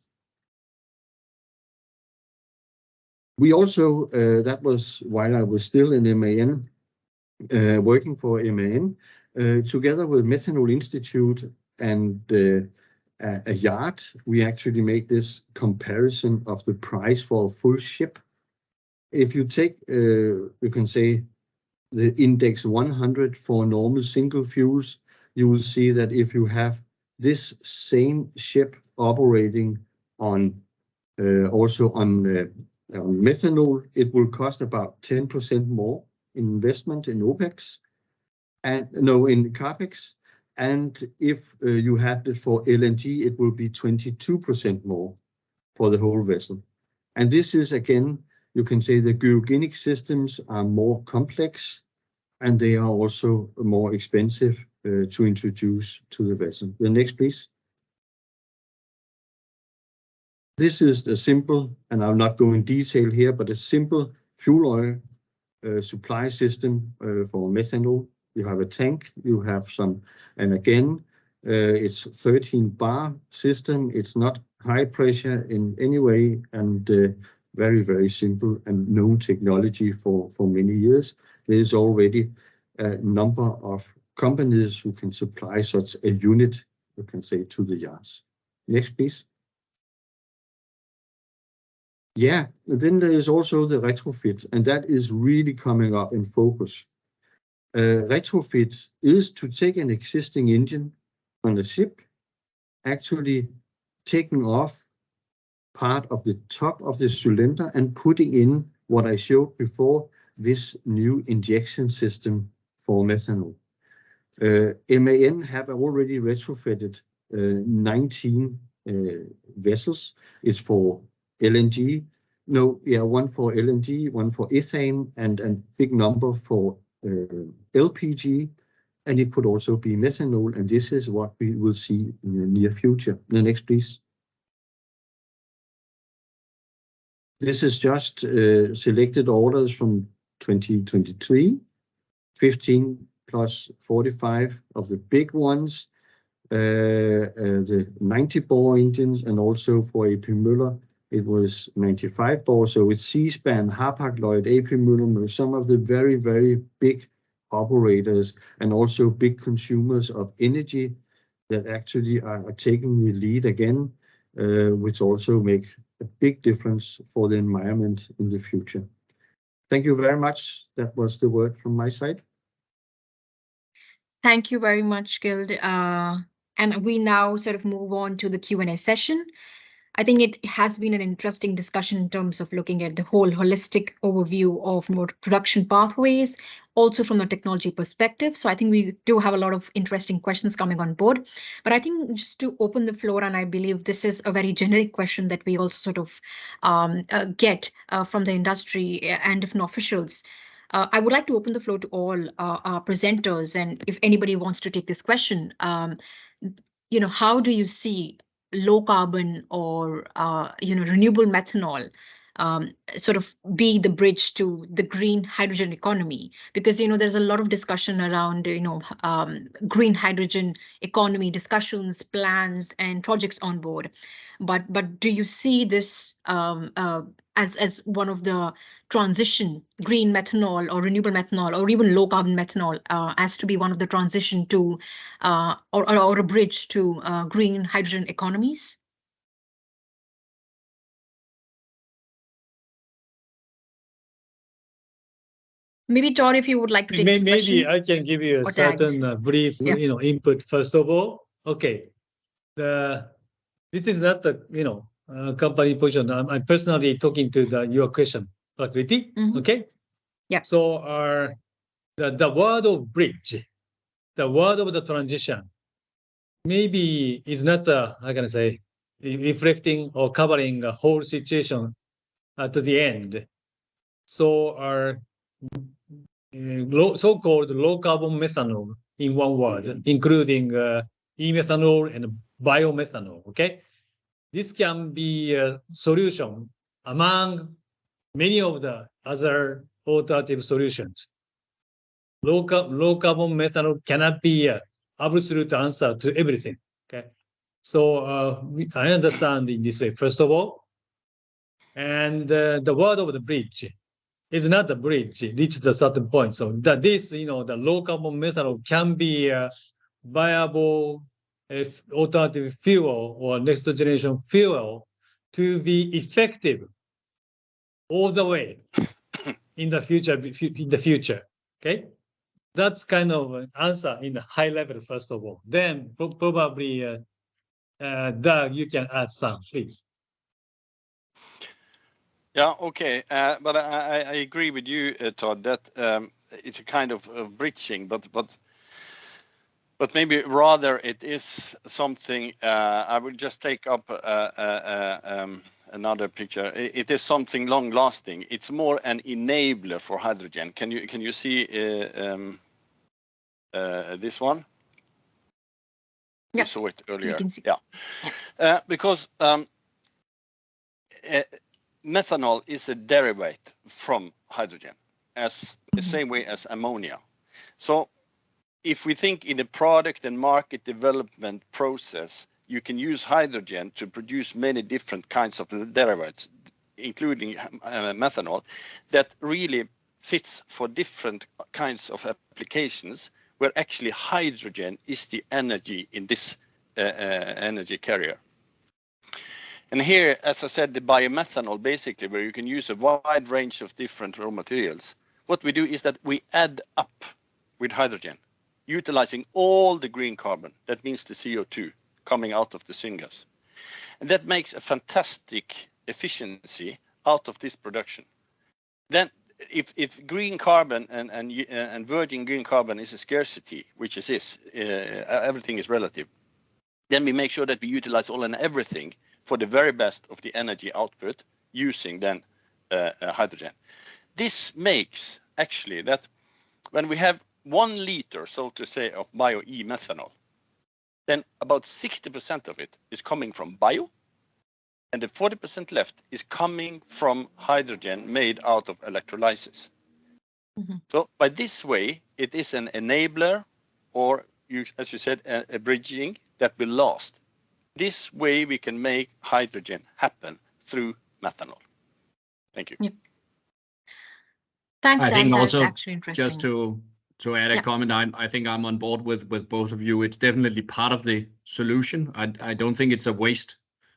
F: We also, that was while I was still in MAN, working for MAN, together with Methanol Institute and a yard, we actually make this comparison of the price for a full ship. If you take, you can say, the index 100 for normal single fuels, you will see that if you have this same ship operating on also on methanol, it will cost about 10% more in investment in OPEX, and no, in CAPEX. And if you had it for LNG, it will be 22% more for the whole vessel. And this is, again, you can say the cryogenic systems are more complex, and they are also more expensive to introduce to the vessel. The next, please. This is the simple, and I'll not go in detail here, but a simple fuel oil supply system for methanol. You have a tank, you have some, and again, it's 13 bar system. It's not high pressure in any way, and very, very simple and known technology for many years. There is already a number of companies who can supply such a unit, you can say, to the yards. Next, please. Yeah, then there is also the retrofit, and that is really coming up in focus. Retrofit is to take an existing engine on a ship, actually taking off part of the top of the cylinder and putting in what I showed before, this new injection system for methanol. MAN have already retrofitted 19 vessels. It's for LNG. No, yeah, one for LNG, one for ethane, and a big number for LPG, and it could also be methanol, and this is what we will see in the near future. The next, please. This is just selected orders from 2023, 15 plus 45 of the big ones, the 90 bore engines, and also for AP Møller, it was 95 bore. So it's C-SPAN, Hapag-Lloyd, AP Møller, some of the very, very big operators and also big consumers of energy that actually are taking the lead again, which also make a big difference for the environment in the future. Thank you very much. That was the word from my side.
A: Thank you very much, Gild. And we now sort of move on to the Q&A session. I think it has been an interesting discussion in terms of looking at the whole holistic overview of production pathways, also from a technology perspective. So I think we do have a lot of interesting questions coming on board. But I think just to open the floor, and I believe this is a very generic question that we also sort of get from the industry and different officials. I would like to open the floor to all our presenters, and if anybody wants to take this question, how do you see low carbon or renewable methanol sort of be the bridge to the green hydrogen economy? Because there's a lot of discussion around green hydrogen economy discussions, plans, and projects on board. But do you see this as one of the transition, green methanol or renewable methanol or even low carbon methanol as to be one of the transition to or a bridge to green hydrogen economies? Maybe Tor, if you would like to take this question.
D: Maybe I can give you a certain brief, input first of all. Okay, this is not the company position. I'm personally talking to your question, Prakriti. Okay.
A: Yeah.
D: So the word of bridge, the word of the transition, maybe is not how can I say, reflecting or covering a whole situation to the end. So our so-called low carbon methanol in one word, including e-methanol and biomethanol. Okay, this can be a solution among many of the other alternative solutions. Low carbon methanol cannot be an absolute answer to everything. Okay, so I understand in this way first of all, and the word of the bridge is not the bridge. It reaches a certain point. So that this, the low carbon methanol can be a viable alternative fuel or next generation fuel to be effective all the way in the future. Okay, that's kind of an answer in the high level first of all. Then probably Doug, you can add some, please.
E: Yeah, okay. But I agree with you, Todd, that it's a kind of bridging, but maybe rather it is something. I will just take up another picture. It is something long-lasting. It's more an enabler for hydrogen. Can you see this one?
A: Yeah.
E: You saw it earlier.
A: You can see.
E: Yeah. Because methanol is a derivative from hydrogen, as the same way as ammonia. So if we think in a product and market development process, you can use hydrogen to produce many different kinds of derivatives, including methanol, that really fits for different kinds of applications, where actually hydrogen is the energy in this energy carrier. And here, as I said, the biomethanol, basically, where you can use a wide range of different raw materials. What we do is that we add up with hydrogen, utilizing all the green carbon, that means the CO2 coming out of the syngas. And that makes a fantastic efficiency out of this production. Then if green carbon and virgin green carbon is a scarcity, which it is, everything is relative, then we make sure that we utilize all and everything for the very best of the energy output using then hydrogen. This makes actually that when we have 1 liter, so to say, of bio-e-methanol, then about 60% of it is coming from bio, and the 40% left is coming from hydrogen made out of electrolysis. So by this way, it is an enabler, or as you said, a bridging that will last. This way we can make hydrogen happen through methanol. Thank you.
A: Yep. Thanks,
C: I
A: Dan.
C: think
A: That's
C: also
A: actually interesting.
C: just to add a comment, I think I'm on board with both of you. It's definitely part of the solution. I don't think it's a waste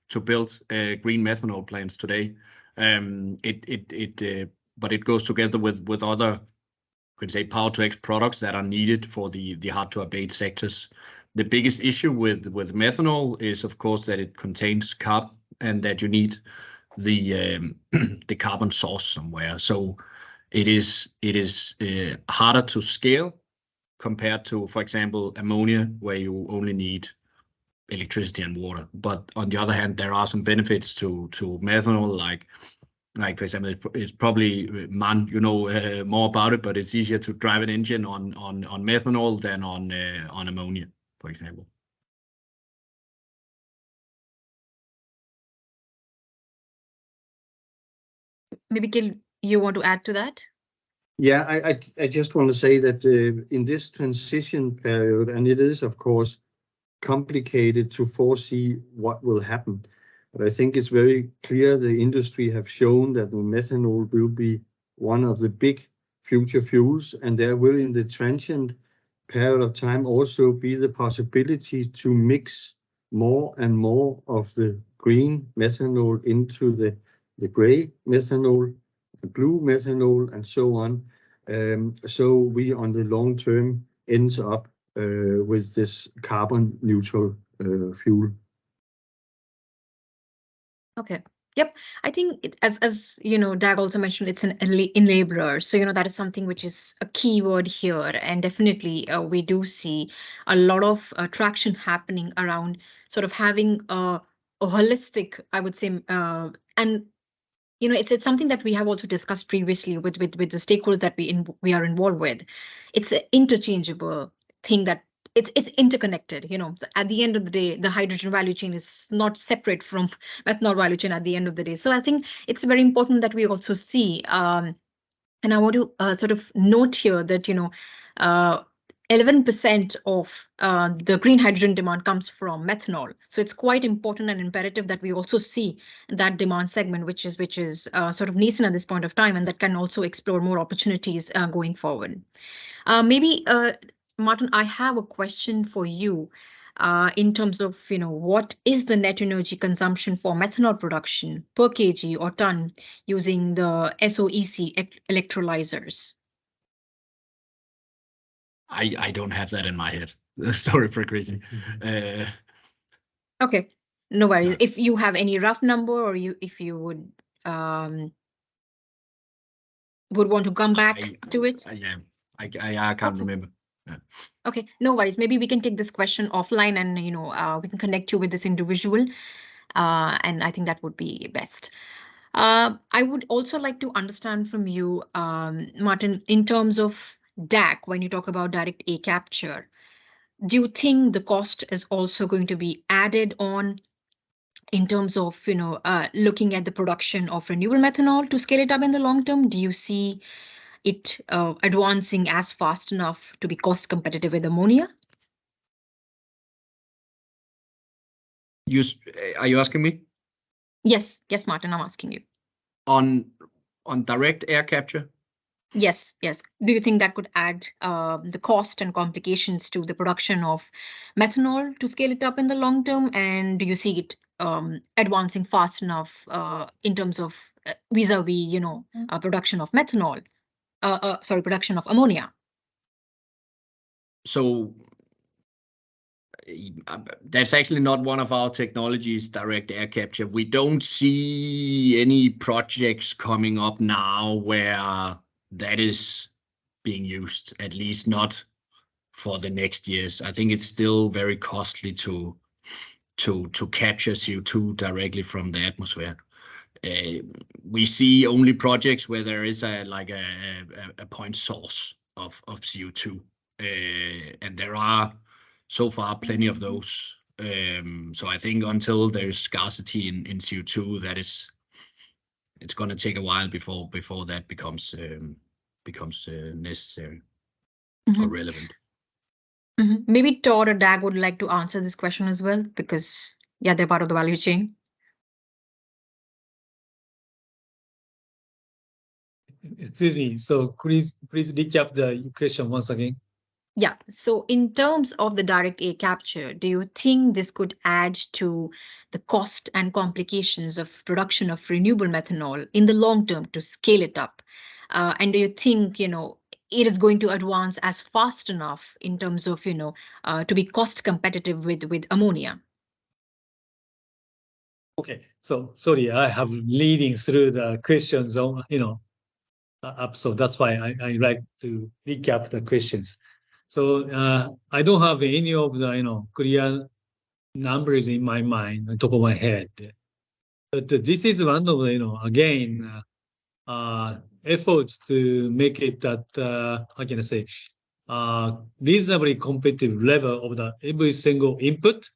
C: to build green methanol plants today. But it goes together with other, could say, power to X products that are needed for the hard to abate sectors. The biggest issue with methanol is, of course, that it contains carbon and that you need the carbon source somewhere. So it is harder to scale compared to, for example, ammonia, where you only need electricity and water. But on the other hand, there are some benefits to methanol, like for example, it's probably Man, you know more about it, but it's easier to drive an engine on methanol than on ammonia, for example.
A: Maybe Gil, you want to add to that?
F: Yeah, I just want to say that in this transition period, and it is, of course, complicated to foresee what will happen. But I think it's very clear the industry have shown that methanol will be one of the big future fuels, and there will, in the transient period of time, also be the possibility to mix more and more of the green methanol into the gray methanol, the blue methanol, and so on. So we, on the long term, ends up with this carbon neutral fuel.
A: Okay. Yep. I think as you know, Dag also mentioned, it's an enabler. So, you know, that is something which is a key word here. And definitely we do see a lot of traction happening around sort of having a holistic, I would say, and you know, it's something that we have also discussed previously with the stakeholders that we are involved with. It's an interchangeable thing that it's interconnected, you know. So at the end of the day, the hydrogen value chain is not separate from methanol value chain at the end of the day. So I think it's very important that we also see, and I want to sort of note here that, you know, 11% of the green hydrogen demand comes from methanol. So it's quite important and imperative that we also see that demand segment, which is sort of nascent at this point of time, and that can also explore more opportunities going forward. Maybe, Martin, I have a question for you. in terms of, what is the net energy consumption for methanol production per kg or ton using the SOEC electrolyzers?
C: I don't have that in my head. Sorry, Prakriti.
A: Okay, no worries.
C: No.
A: If you have any rough number, or if you would want to come back to it.
C: Yeah, I can't remember. Yeah.
A: Okay, no worries. Maybe we can take this question offline, and we can connect you with this individual, and I think that would be best. I would also like to understand from you, Martin, in terms of DAC, when you talk about direct air capture, do you think the cost is also going to be added on in terms of, looking at the production of renewable methanol to scale it up in the long term? Do you see it advancing as fast enough to be cost competitive with ammonia?
C: Are you asking me?
A: Yes, Martin, I'm asking you.
C: On direct air capture?
A: Yes. Do you think that could add the cost and complications to the production of methanol to scale it up in the long term? And do you see it advancing fast enough in terms of vis-a-vis, production of methanol? Production of ammonia.
C: So that's actually not one of our technologies, direct air capture. We don't see any projects coming up now where that is being used, at least not for the next years. I think it's still very costly to capture CO2 directly from the atmosphere. We see only projects where there is a point source of CO2, and there are so far plenty of those. So I think until there's scarcity in CO2, it's going to take a while before that becomes necessary or relevant.
A: Maybe Todd or Dag would like to answer this question as well, because they're part of the value chain.
D: Excuse me. So please recap the question once again.
A: Yeah. So in terms of the direct air capture, do you think this could add to the cost and complications of production of renewable methanol in the long term to scale it up? And do you think, it is going to advance as fast enough in terms of, to be cost competitive with ammonia?
D: Okay. So sorry, I have leading through the questions, up. So that's why I like to recap the questions. So I don't have any of the clear numbers in my mind on top of my head, but this is one of the again efforts to make it that how can I say reasonably competitive level of the every single input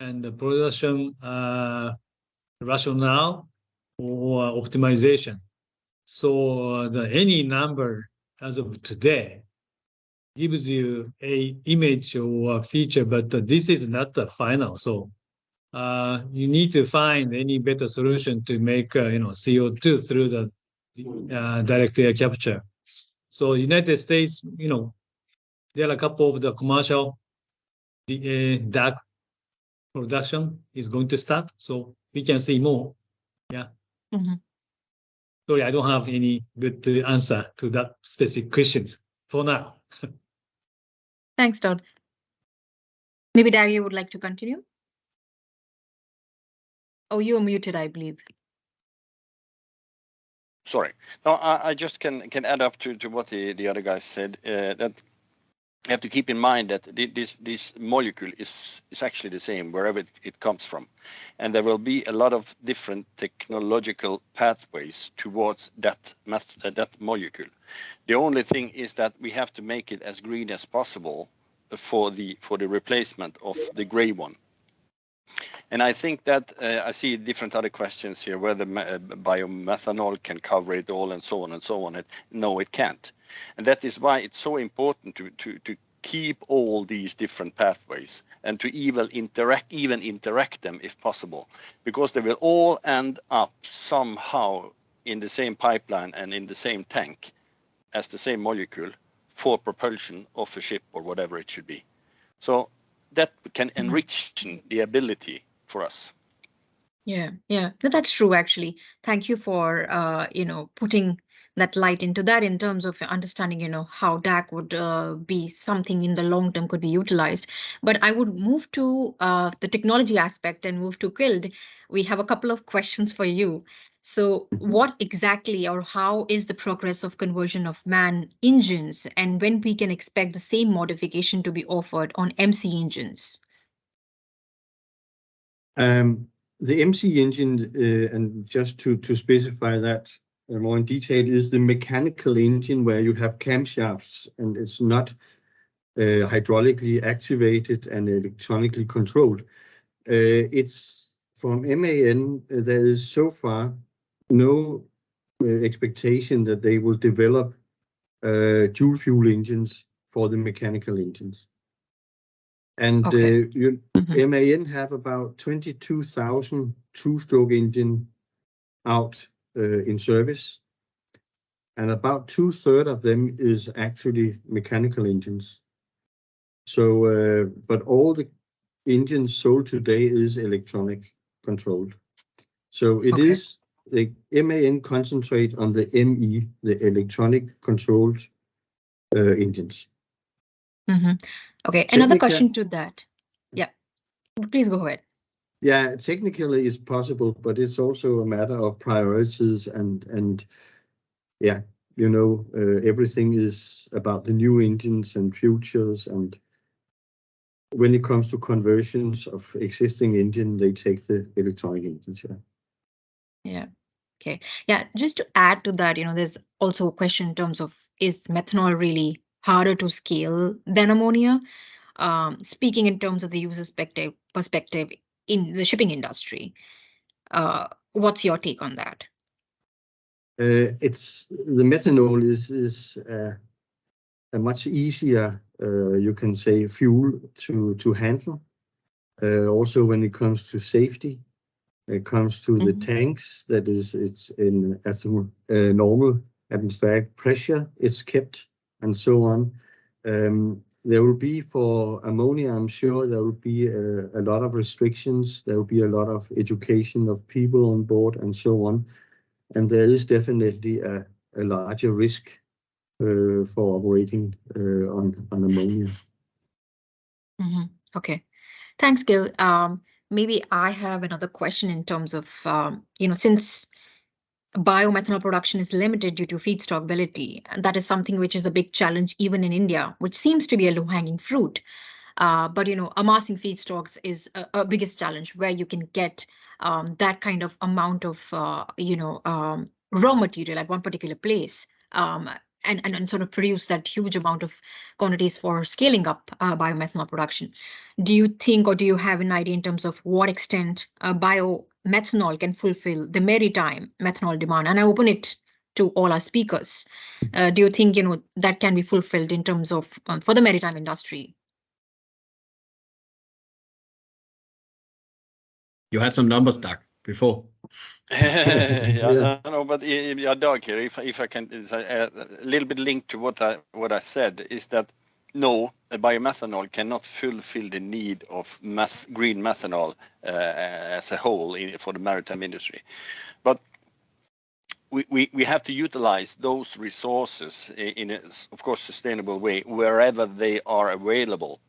D: and the production rationale or optimization. So any number as of today gives you a image or a feature, but this is not the final. So you need to find any better solution to make CO2 through the direct air capture. So United States, there are a couple of the commercial DAC production is going to start, so we can see more. Yeah. Sorry, I don't have any good answer to that specific questions for now.
A: Thanks, Todd. Maybe Dag, you would like to continue? Oh, you're muted, I believe.
E: Sorry. No, I just can add up to what the other guys said. That you have to keep in mind that this molecule is actually the same wherever it comes from, and there will be a lot of different technological pathways towards that molecule. The only thing is that we have to make it as green as possible for the replacement of the gray one. And I think that I see different other questions here, whether biomethanol can cover it all and so on and so on. No, it can't. And that is why it's so important to keep all these different pathways and to even interact them if possible, because they will all end up somehow in the same pipeline and in the same tank as the same molecule for propulsion of a ship or whatever it should be. So that can enrich the ability for us.
A: Yeah, yeah, that's true, actually. Thank you for, putting that light into that in terms of understanding, how DAC would be something in the long term could be utilized. But I would move to the technology aspect and move to Kild. We have a couple of questions for you. So what exactly or how is the progress of conversion of MAN engines, and when we can expect the same modification to be offered on MC engines?
F: The MC engine, and just to specify that more in detail, is the mechanical engine where you have camshafts and it's not hydraulically activated and electronically controlled. It's from MAN, there is so far no expectation that they will develop dual fuel engines for the mechanical engines. And MAN have about 22,000 two-stroke engine out in service, and about 2/3 of them is actually mechanical engines. So, but all the engines sold today is electronic controlled. So it is the MAN concentrate on the ME, the electronic controlled engines.
A: Okay, another question to that. Yeah, please go ahead.
F: Yeah, technically it's possible, but it's also a matter of priorities and yeah, everything is about the new engines and futures, and when it comes to conversions of existing engine, they take the electronic engines.
A: Yeah. Okay. Yeah. Just to add to that, there's also a question in terms of, is methanol really harder to scale than ammonia? Speaking in terms of the user's perspective in the shipping industry, what's your take on that?
F: It's the methanol is a much easier, you can say, fuel to handle. Also, when it comes to safety, it comes to the tanks. That is, it's in at normal atmospheric pressure. It's kept and so on. There will be for ammonia, I'm sure there will be a lot of restrictions. There will be a lot of education of people on board and so on. And there is definitely a larger risk for operating on ammonia.
A: Okay, thanks, Gil. Maybe I have another question in terms of, since biomethanol production is limited due to feedstock availability, and that is something which is a big challenge even in India, which seems to be a low-hanging fruit. But amassing feedstocks is a biggest challenge, where you can get that kind of amount of raw material at one particular place, and sort of produce that huge amount of quantities for scaling up biomethanol production. Do you think, or do you have an idea in terms of what extent biomethanol can fulfill the maritime methanol demand? And I open it to all our speakers. Do you think that can be fulfilled in terms of for the maritime industry?
C: You had some numbers, Doug, before.
E: No, but Doug here, if I can, a little bit linked to what I said, is that no, biomethanol cannot fulfill the need of green methanol as a whole for the maritime industry. But we have to utilize those resources in a, of course, sustainable way wherever they are available.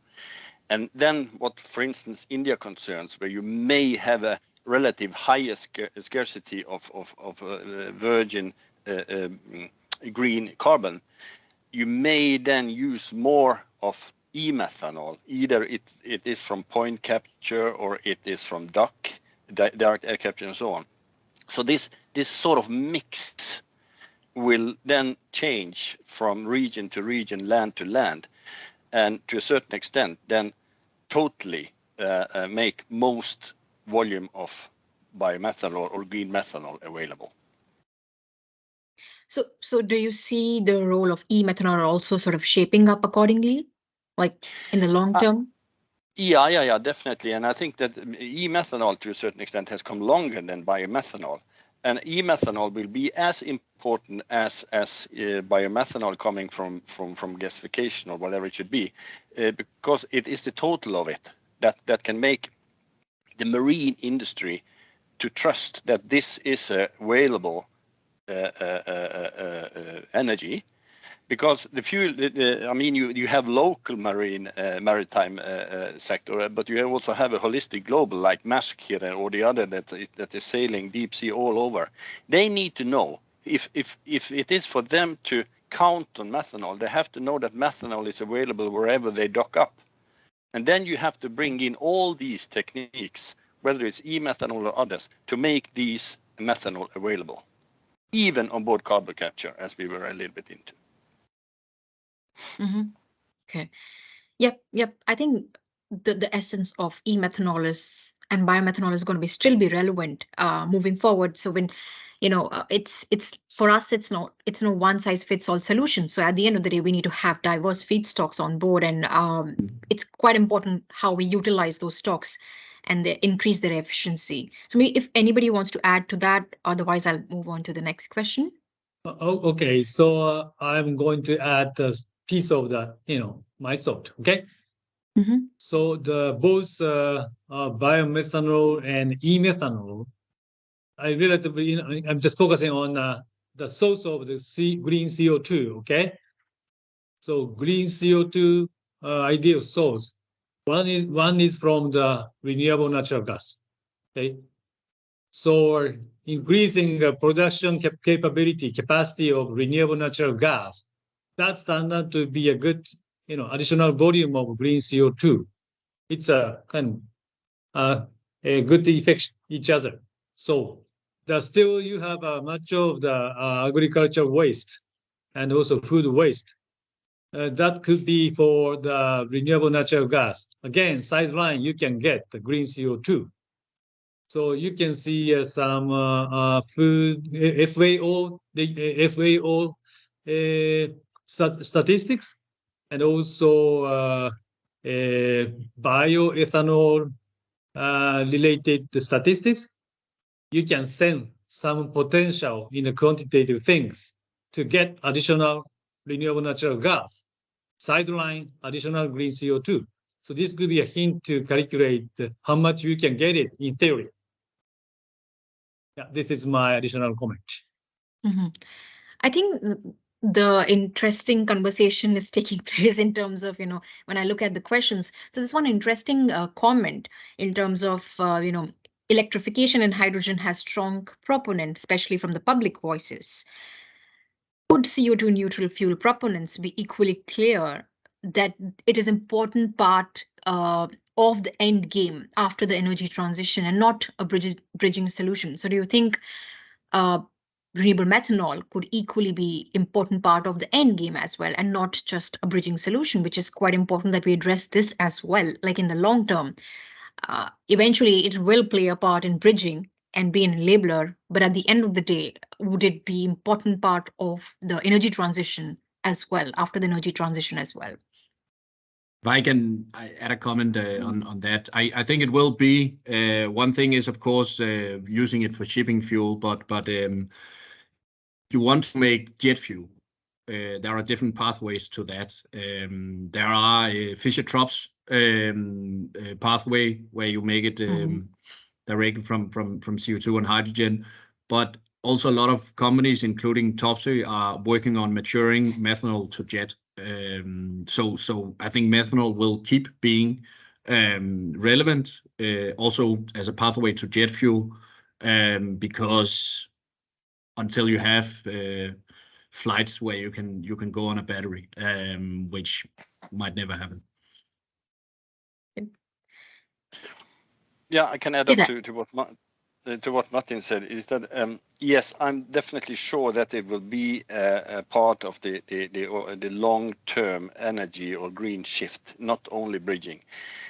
E: And then what, for instance, India concerns, where you may have a relative higher scarcity of virgin green carbon, you may then use more of e-methanol. Either it is from point capture or it is from DAC, direct air capture, and so on. So this sort of mix will then change from region to region, land to land, and to a certain extent then totally make most volume of biomethanol or green methanol available.
A: So do you see the role of e-methanol also sort of shaping up accordingly, like in the long term?
E: Yeah, definitely. And I think that e-methanol to a certain extent has come longer than biomethanol. And e-methanol will be as important as biomethanol coming from gasification or whatever it should be, because it is the total of it that can make the marine industry to trust that this is a available energy. Because the fuel, I mean, you have local maritime sector, but you also have a holistic global like Maersk here or the other that is sailing deep sea all over. They need to know if it is for them to count on methanol, they have to know that methanol is available wherever they dock up. And then you have to bring in all these techniques, whether it's e-methanol or others, to make these methanol available, even on board carbon capture, as we were a little bit into.
A: Mm-hmm. Okay. Yep. I think the essence of e-methanol is and biomethanol is going to still be relevant moving forward. So when it's for us, it's no one size fits all solution. So at the end of the day, we need to have diverse feedstocks on board, and it's quite important how we utilize those stocks and they increase their efficiency. So if anybody wants to add to that, otherwise I'll move on to the next question.
D: Okay, so I'm going to add a piece of that, my thought. Okay.
A: Mm-hmm.
D: So the both biomethanol and e-methanol, I relatively, I'm just focusing on the source of the green CO2. Okay. So green CO2 ideal source. One is from the renewable natural gas. Okay. So increasing the production capacity of renewable natural gas, that's turned out to be a good, additional volume of green CO2. It's a kind of a good effect each other. So still you have much of the agricultural waste and also food waste. That could be for the renewable natural gas. Again, sideline, you can get the green CO2. So you can see some food FAO, the FAO statistics, and also bioethanol related statistics. You can sense some potential in the quantitative things to get additional renewable natural gas, sideline additional green CO2. So this could be a hint to calculate how much you can get it in theory. Yeah, this is my additional comment.
A: Mm-hmm. I think the interesting conversation is taking place in terms of, when I look at the questions. So there's one interesting comment in terms of, electrification and hydrogen has strong proponent, especially from the public voices. Would CO2 neutral fuel proponents be equally clear that it is important part of the end game after the energy transition and not a bridging solution? So do you think renewable methanol could equally be important part of the end game as well and not just a bridging solution, which is quite important that we address this as well, like in the long term? Eventually, it will play a part in bridging and be an enabler, but at the end of the day, would it be important part of the energy transition as well, after the energy transition as well?
C: If I can add a comment on that, I think it will be. One thing is, of course, using it for shipping fuel, but you want to make jet fuel. There are different pathways to that. There are Fischer-Tropsch pathway where you make it directly from CO2 and hydrogen, but also a lot of companies, including Topsy, are working on maturing methanol to jet. So I think methanol will keep being relevant also as a pathway to jet fuel, because until you have flights where you can go on a battery, which might never happen.
E: Yeah, I can add up to what Martin said, is that yes, I'm definitely sure that it will be a part of the long-term energy or green shift, not only bridging.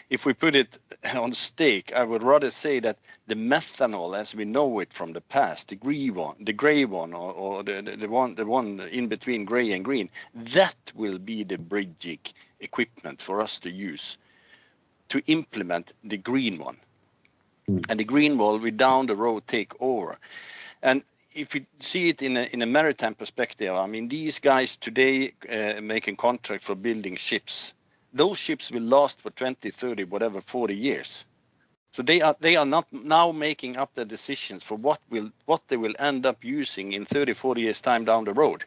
E: If we put it on stake, I would rather say that the methanol, as we know it from the past, the gray one, or the one in between gray and green, that will be the bridging equipment for us to use to implement the green one. And the green one will down the road take over. And if we see it in a maritime perspective, I mean, these guys today making contract for building ships. Those ships will last for 20, 30, whatever, 40 years. So they are not now making up their decisions for what they will end up using in 30, 40 years time down the road.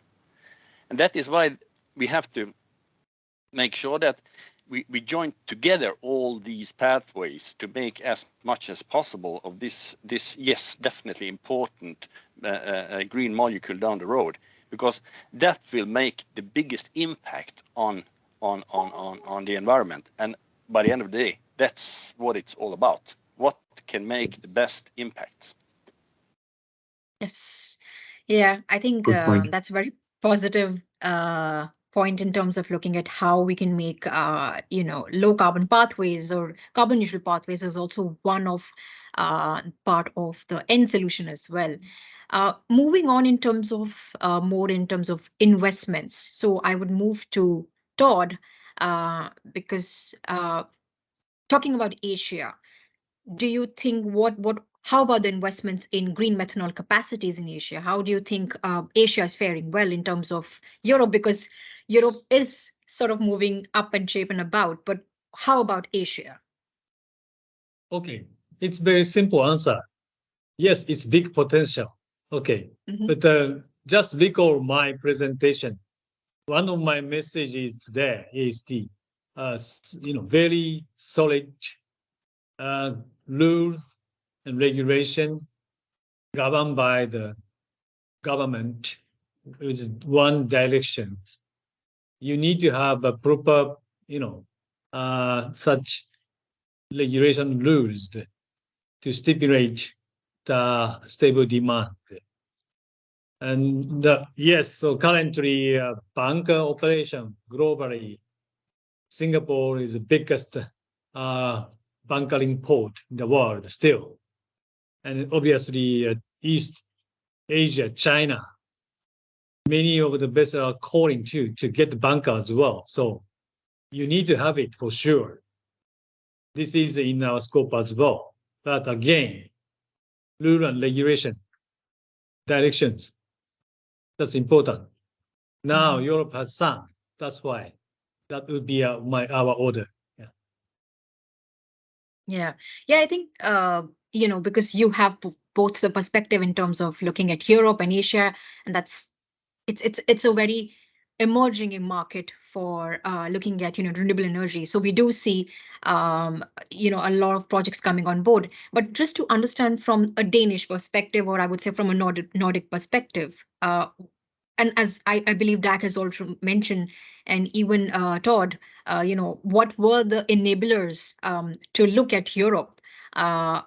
E: And that is why we have to make sure that we join together all these pathways to make as much as possible of this yes, definitely important green molecule down the road, because that will make the biggest impact on the environment. And by the end of the day, that's what it's all about. What can make the best impact?
A: Yes. Yeah, I think
F: Good point.
A: that's a very positive point in terms of looking at how we can make, low carbon pathways or carbon neutral pathways is also one of part of the end solution as well. Moving on in terms of more in terms of investments. So I would move to Todd because talking about Asia, do you think how about the investments in green methanol capacities in Asia? How do you think Asia is faring well in terms of Europe? Because Europe is sort of moving up and shape and about, but how about Asia?
D: Okay, it's very simple answer. Yes, it's big potential. Okay, but just recall my presentation. One of my messages there is the very solid rule and regulation governed by the government with one direction. You need to have a proper, such regulation rules to stipulate the stable demand. And yes, so currently bunker operation globally, Singapore is the biggest bunkering port in the world still. And obviously East Asia, China, many of the vessels are calling to get the bunker as well. So you need to have it for sure. This is in our scope as well. But again, rule and regulation, directions, that's important. Now Europe has some. That's why that would be our order.
A: Yeah, I think because you have both the perspective in terms of looking at Europe and Asia, and it's a very emerging market for looking at renewable energy. So we do see a lot of projects coming on board. But just to understand from a Danish perspective, or I would say from a Nordic perspective, and as I believe Dak has also mentioned, and even Todd, what were the enablers to look at Europe?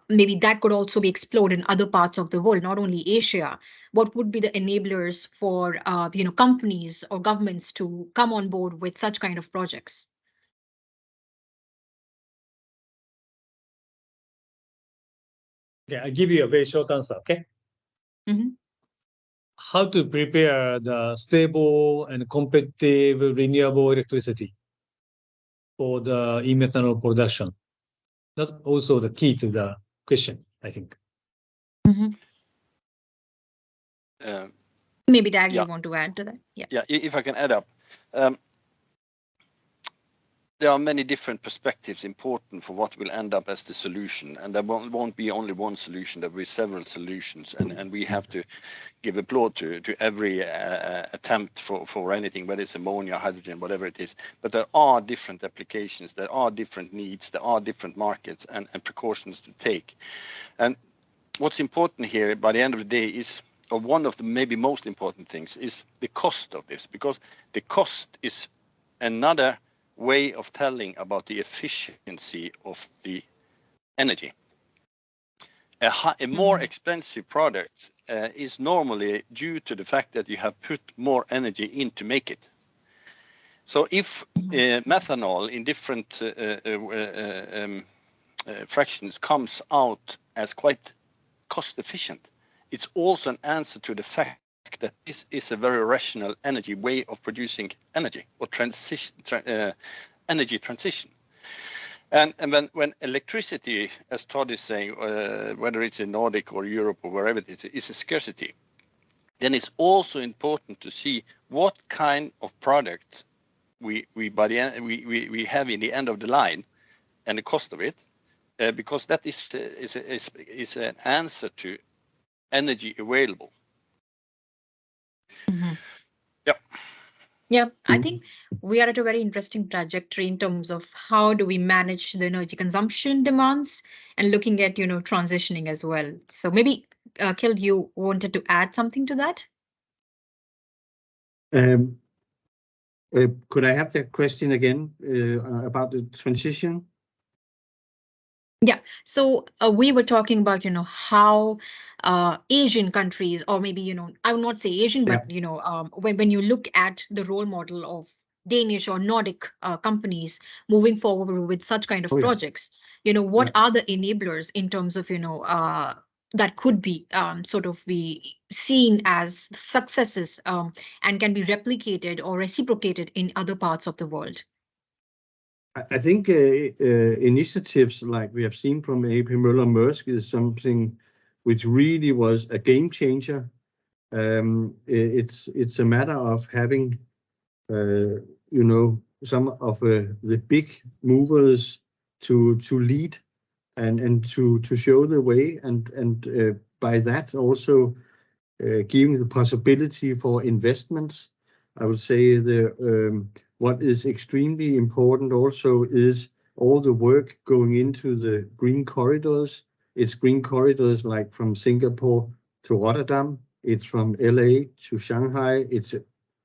A: Maybe that could also be explored in other parts of the world, not only Asia. What would be the enablers for companies or governments to come on board with such kind of projects?
D: Okay, I'll give you a very short answer, okay? How to prepare the stable and competitive renewable electricity for the e-methanol production. That's also the key to the question, I think.
A: Maybe Dag, you want to add to that?
E: Yeah, if I can add up. There are many different perspectives important for what will end up as the solution, and there won't be only one solution. There will be several solutions, and we have to give applaud to every attempt for anything, whether it's ammonia, hydrogen, whatever it is. But there are different applications, there are different needs, there are different markets and precautions to take. And what's important here by the end of the day is, or one of the maybe most important things, is the cost of this, because the cost is another way of telling about the efficiency of the energy. A more expensive product is normally due to the fact that you have put more energy in to make it. So if methanol in different fractions comes out as quite cost efficient, it's also an answer to the fact that this is a very rational energy way of producing energy or energy transition. And when electricity, as Todd is saying, whether it's in Nordic or Europe or wherever it is a scarcity, then it's also important to see what kind of product we have in the end of the line and the cost of it, because that is an answer to energy available.
A: Mm-hmm.
E: Yeah.
A: Yeah, I think we are at a very interesting trajectory in terms of how do we manage the energy consumption demands and looking at, transitioning as well. So maybe, Kjeld, you wanted to add something to that?
F: Could I have that question again about the transition?
A: Yeah, so we were talking about, how Asian countries, or maybe, I would not say Asian, but, when you look at the role model of Danish or Nordic companies moving forward with such kind of projects, what are the enablers in terms of, that could be sort of be seen as successes and can be replicated or reciprocated in other parts of the world?
F: I think initiatives like we have seen from AP Møller Mærsk is something which really was a game changer. It's a matter of having, some of the big movers to lead and to show the way, and by that also giving the possibility for investments. I would say what is extremely important also is all the work going into the green corridors. It's green corridors like from Singapore to Rotterdam. It's from LA to Shanghai. It's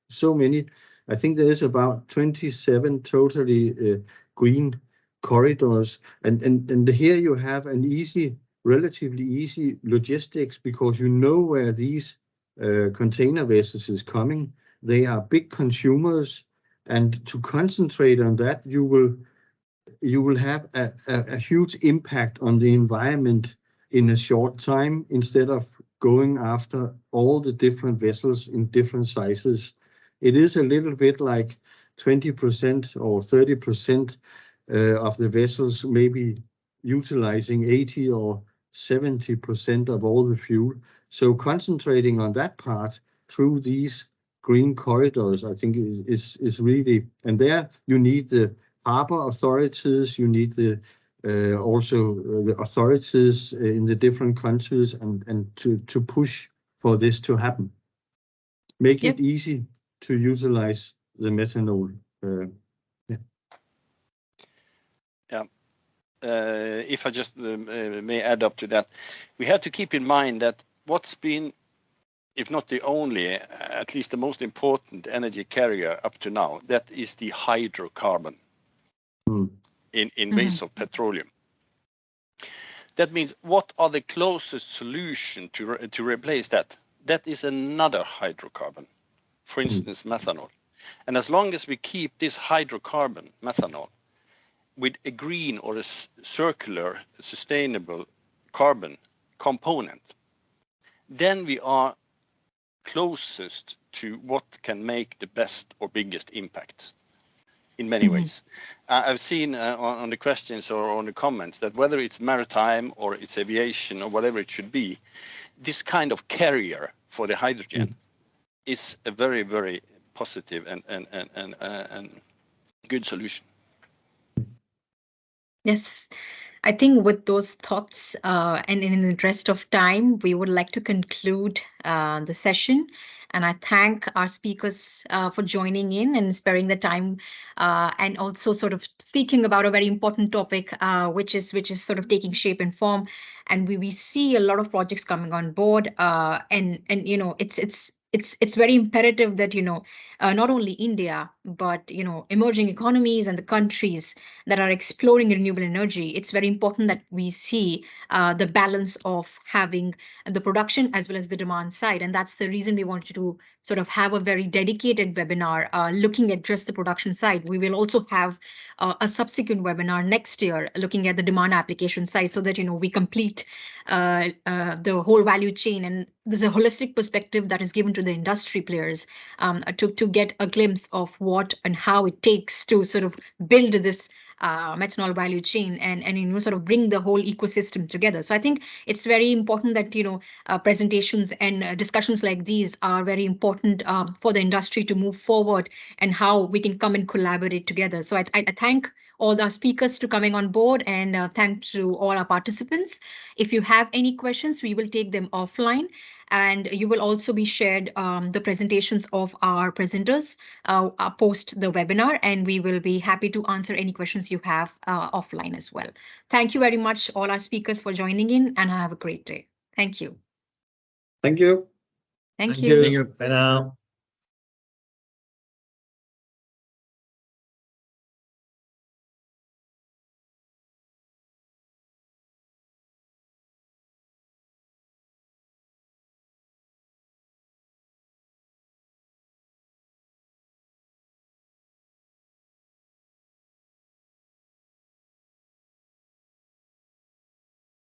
F: so many. I think there is about 27 totally green corridors. And here you have an relatively easy logistics, because you know where these container vessels is coming. They are big consumers. And to concentrate on that, you will have a huge impact on the environment in a short time, instead of going after all the different vessels in different sizes. It is a little bit like 20% or 30% of the vessels maybe utilizing 80 or 70% of all the fuel. So concentrating on that part through these green corridors, I think is really, and there you need the harbor authorities, you need the also the authorities in the different countries, and to push for this to happen. Make it easy to utilize the methanol.
E: If I just may add up to that, we have to keep in mind that what's been, if not the only, at least the most important energy carrier up to now, that is the hydrocarbon in base of petroleum. That means what are the closest solution to replace that? That is another hydrocarbon, for instance, methanol. And as long as we keep this hydrocarbon, methanol, with a green or a circular, sustainable carbon component, then we are closest to what can make the best or biggest impact in many ways. I've seen on the questions or on the comments that whether it's maritime or it's aviation or whatever it should be, this kind of carrier for the hydrogen is a very, very positive and good solution.
A: Yes, I think with those thoughts and in the interest of time, we would like to conclude the session. And I thank our speakers for joining in and sparing the time and also sort of speaking about a very important topic, which is sort of taking shape and form. And we see a lot of projects coming on board, and it's very imperative that not only India, but emerging economies and the countries that are exploring renewable energy, it's very important that we see the balance of having the production as well as the demand side. And that's the reason we wanted to sort of have a very dedicated webinar looking at just the production side. We will also have a subsequent webinar next year looking at the demand application side, so that we complete the whole value chain, and there's a holistic perspective that is given to the industry players to get a glimpse of what what and how it takes to sort of build this methanol value chain and sort of bring the whole ecosystem together. So I think it's very important that presentations and discussions like these are very important for the industry to move forward and how we can come and collaborate together. So I thank all our speakers to coming on board, and thanks to all our participants. If you have any questions, we will take them offline, and you will also be shared the presentations of our presenters post the webinar, and we will be happy to answer any questions you have offline as well. Thank you very much, all our speakers, for joining in, and have a great day. Thank you.
F: Thank you.
A: Thank you.
D: Thank you. Bye now.